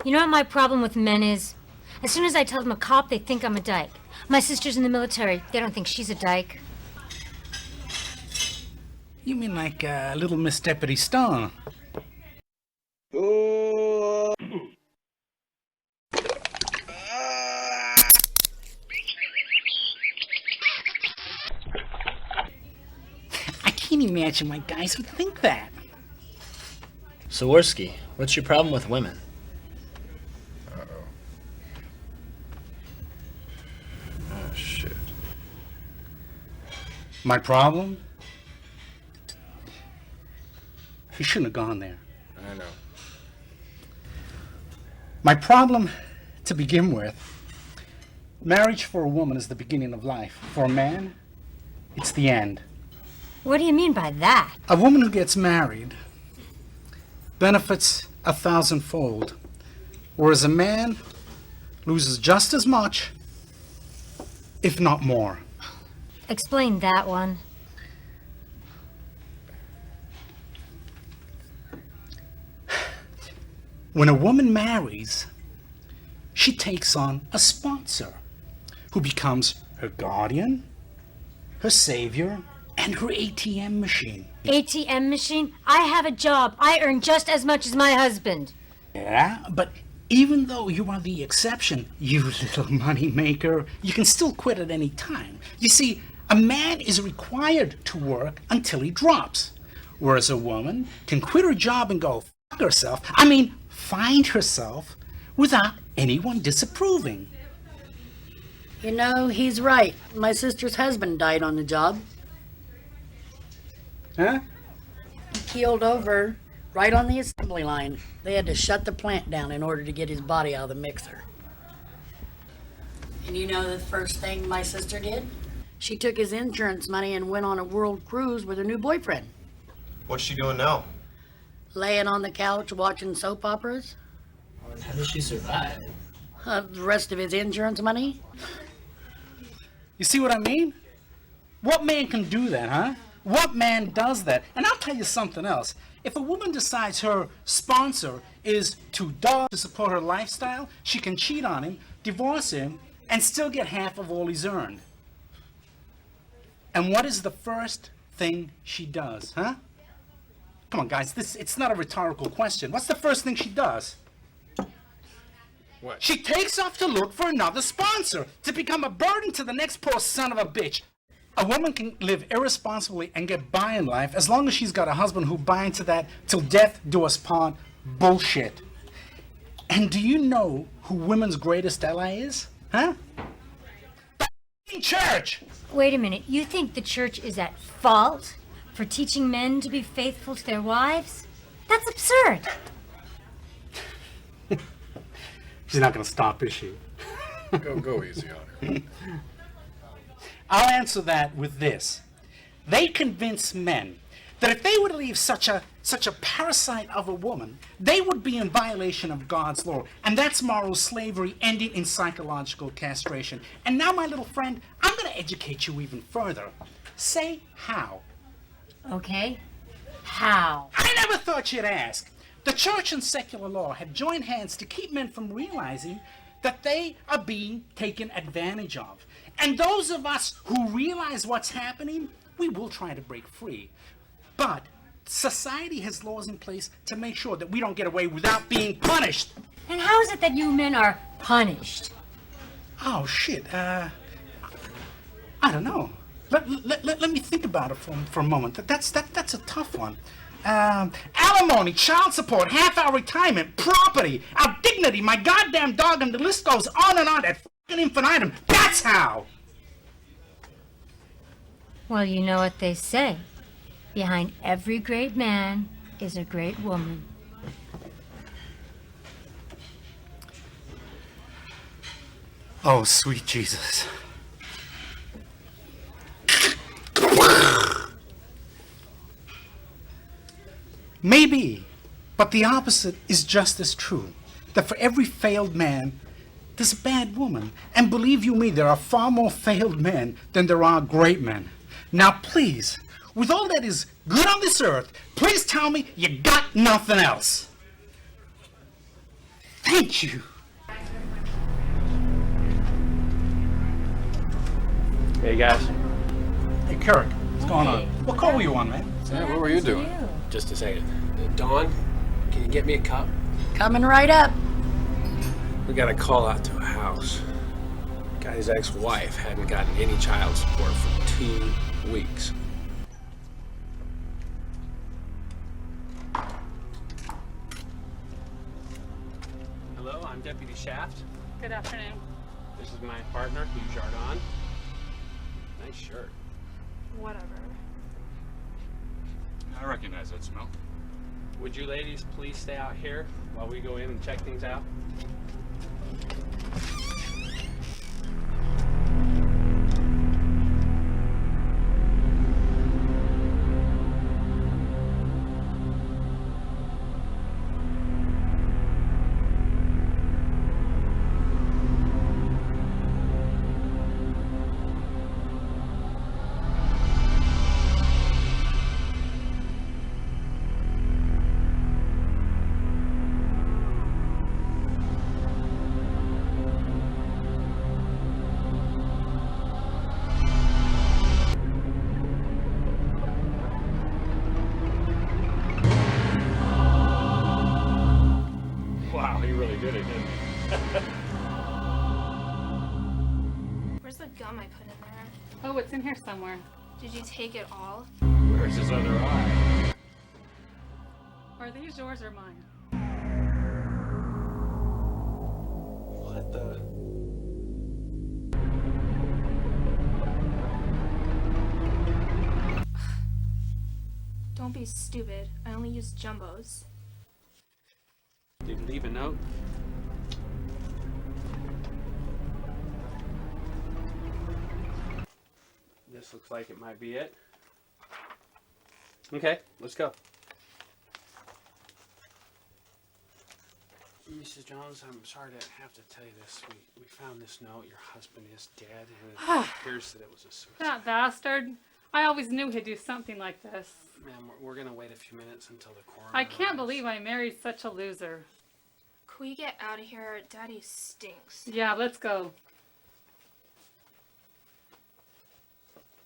You know what my problem with men is? As soon as I tell them a cop, they think I'm a dyke. My sister's in the military. They don't think she's a dyke. You mean like little Miss Deputy Stone? I can't imagine my guys would think that. So, Warsky, what's your problem with women? Oh, shit. My problem? He shouldn't have gone there. I know. My problem, to begin with, marriage for a woman is the beginning of life. For a man, it's the end. What do you mean by that? A woman who gets married benefits 1,000-fold, whereas a man loses just as much, if not more. Explain that one. When a woman marries, she takes on a sponsor who becomes her guardian, her savior, and her ATM machine. ATM machine? I have a job. I earn just as much as my husband. Yeah, but even though you are the exception, you little money maker, you can still quit at any time. You see, a man is required to work until he drops, whereas a woman can quit her job and go fuck herself. Find herself without anyone disapproving. You know, he's right. My sister's husband died on the job. Huh? He keeled over right on the assembly line. They had to shut the plant down in order to get his body out of the mixer. And you know the first thing my sister did? She took his insurance money and went on a world cruise with her new boyfriend. What's she doing now? Laying on the couch watching soap operas. How does she survive? The rest of his insurance money? You see what I mean? What man can do that, huh? What man does that? And I'll tell you something else. If a woman decides her sponsor is too dull to support her lifestyle, she can cheat on him, divorce him, and still get half of all he's earned. And what is the first thing she does, huh? Come on, guys, it's not a rhetorical question. What's the first thing she does? What? She takes off to look for another sponsor, to become a burden to the next poor son of a bitch. A woman can live irresponsibly and get by in life as long as she's got a husband who buys into that till death do us part bullshit. And do you know who women's greatest ally is? Huh? The church! Wait a minute. You think the church is at fault for teaching men to be faithful to their wives? That's absurd. She's not going to stop, is she? Go easy on her. I'll answer that with this. They convince men that if they were to leave such a parasite of a woman, they would be in violation of God's law. And that's moral slavery ending in psychological castration. And now, my little friend, I'm going to educate you even further. Say how. Okay. How? I never thought you'd ask. The church and secular law have joined hands to keep men from realizing that they are being taken advantage of. And those of us who realize what's happening, we will try to break free. But society has laws in place to make sure that we don't get away without being punished. And how is it that you men are punished? Oh, shit. I don't know. Let me think about it for a moment. That's a tough one. Alimony, child support, half our retirement, property, our dignity, my goddamn dog, and the list goes on and on at fucking infinitum. That's how! Well, you know what they say. Behind every great man is a great woman. Oh, sweet Jesus. Maybe, but the opposite is just as true. That for every failed man, there's a bad woman. And believe you me, there are far more failed men than there are great men. Now please, with all that is good on this earth, please tell me you got nothing else. Thank you. Hey guys. Hey Kirk, what's going on? What call were you on, man? Yeah, what were you doing? Just a second. Dawn, can you get me a cup? Coming right up. We got a call out to a house. Guy's ex-wife hadn't gotten any child support for 2 weeks. Hello, I'm Deputy Shaft. Good afternoon. This is my partner, Hugh Jardon. Nice shirt. Whatever. I recognize that smell. Would you ladies please stay out here while we go in and check things out? Wow, he really did it, didn't he? Where's the gum I put in there? Oh, it's in here somewhere. Did you take it all? Where's his other eye? Are these yours or mine? What the? Don't be stupid. I only use jumbos. Did you leave a note? This looks like it might be it. Okay, let's go. Mrs. Jones, I'm sorry to have to tell you this. We found this note. Your husband is dead, and it appears that it was a suicide. That bastard. I always knew he'd do something like this. Ma'am, we're going to wait a few minutes until the coroner I can't arrives. believe I married such a loser. Can we get out of here? Daddy stinks. Yeah, let's go.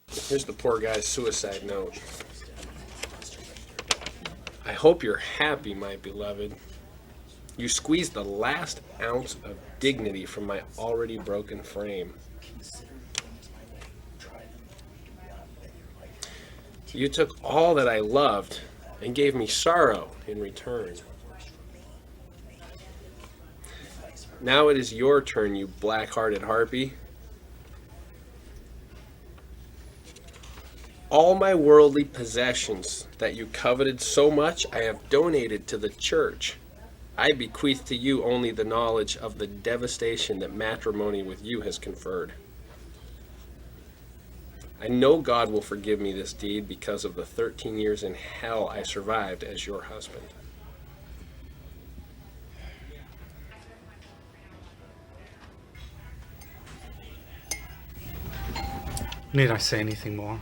Here's the poor guy's suicide note. I hope you're happy, my beloved. You squeezed the last ounce of dignity from my already broken frame. You took all that I loved and gave me sorrow in return. Now it is your turn, you black-hearted harpy. All my worldly possessions that you coveted so much, I have donated to the church. I bequeath to you only the knowledge of the devastation that matrimony with you has conferred. I know God will forgive me this deed because of the 13 years in hell I survived as your husband. Need I say anything more?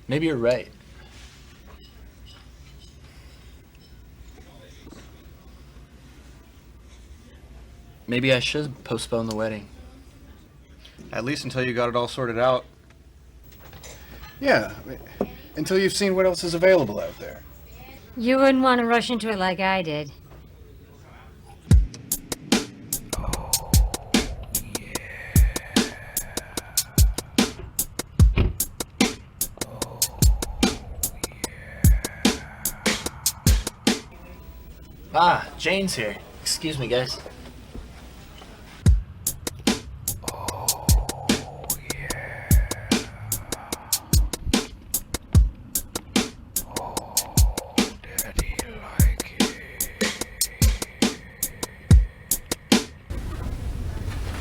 Maybe you're right. Maybe I should postpone the wedding. At least until you got it all sorted out. Yeah, until you've seen what else is available out there. You wouldn't want to rush into it like I did. Ah, Jane's here. Excuse me, guys.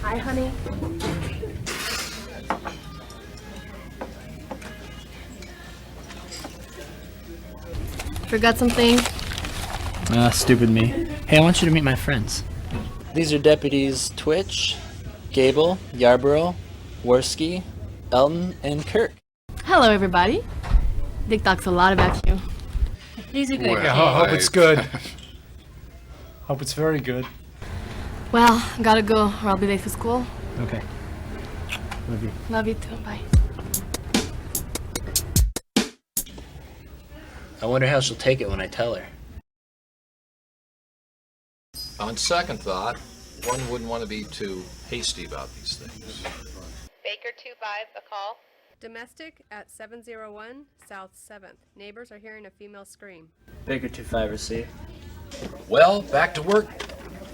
Hi, honey. Forgot something? Stupid me. Hey, I want you to meet my friends. These are deputies Twitch, Gable, Yarborough, Warsky, Elton, and Kirk. Hello, everybody. Dick talks a lot about you. These are good. Well, kids. hope it's good. Hope it's very good. Well, gotta go or I'll be late for school. Okay. Love you. Love you too. Bye. I wonder how she'll take it when I tell her. On second thought, one wouldn't want to be too hasty about these things. Baker 25, a call. Domestic at 701 South 7th. Neighbors are hearing a female scream. Baker 25 receive. Well, back to work.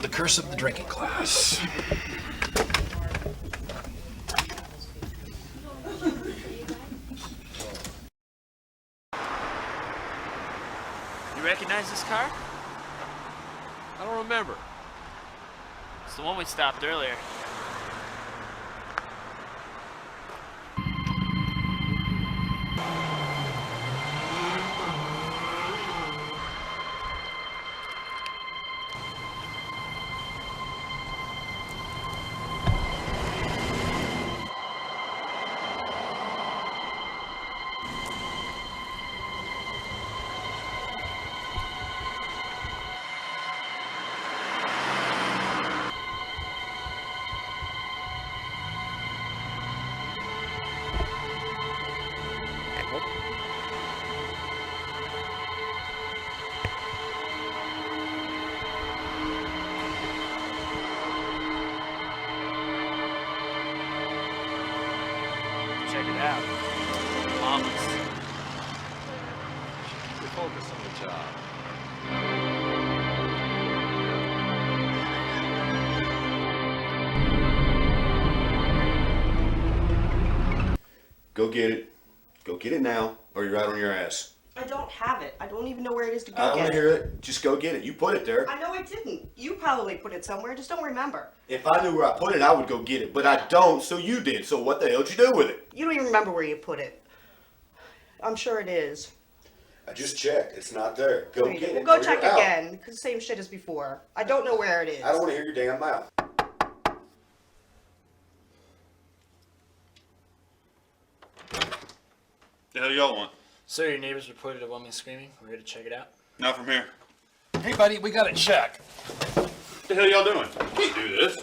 The curse of the drinking class. You recognize this car? I don't remember. It's the one we stopped earlier. Check it out. Llamas. We focus on the job. Go get it. Go get it now, or you're out on your ass. I don't have it. I don't even know where it is to go I don't get want to it. hear it. Just go get it. You put it there. I know I didn't. You probably put it somewhere. Just don't remember. If I knew where I put it, I would go get it. But I don't, so you did. So what the hell did you do with it? You don't even remember where you put it. I'm sure it is. I just checked. It's not there. Go Wait, get well, it. go or check you're out. again, because the same shit as before. I don't know where it is. I don't want to hear your damn mouth. The hell y'all want? Sir, your neighbors reported a woman screaming. We're here to check it out. Not from here. Hey, buddy, we got to check. What the hell y'all doing? Can't do this.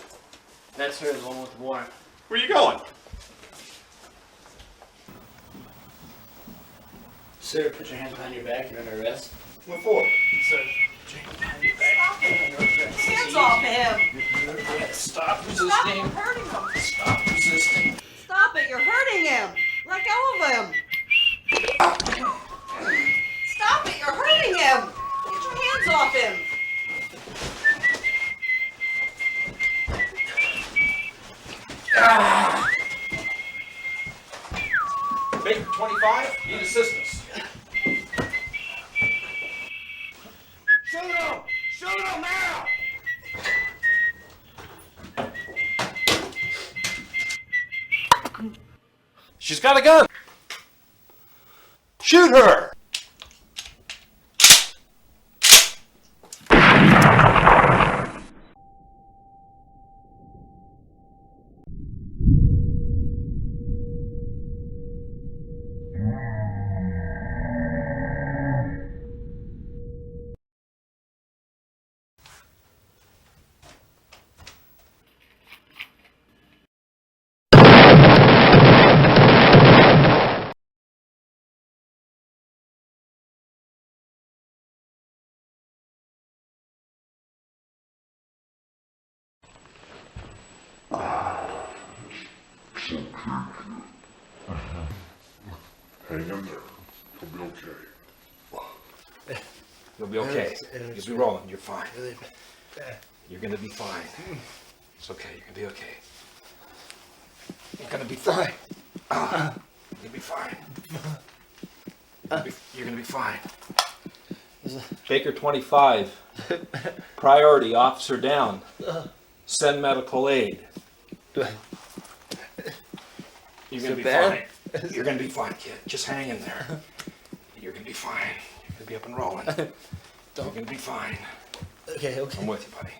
That's her, the one with the warrant. Where you going? Sir, put your hands behind your back. You're under arrest. What for? Sir, put your hands behind your back. Stop it. You're under arrest. Hands off him. You're under arrest. Stop resisting. Stop it. You're hurting him. Stop resisting. Stop it. You're hurting him. Let go of him. Stop it. You're hurting him. Get your hands off him. Baker 25, need assistance. Shoot him! Shoot him now! She's got a gun. Shoot her! Hang in there. It'll be okay. You'll be okay. You'll be rolling. You're fine. You're gonna be fine. It's okay. You're gonna be okay. You're gonna be fine. You'll be fine. You're gonna be fine. Baker 25. Priority, officer down. Send medical aid. You're gonna be fine. You're gonna be fine, kid. Just hang in there. You're gonna be fine. You're gonna be up and rolling. You're gonna be fine. Okay. I'm with you, buddy.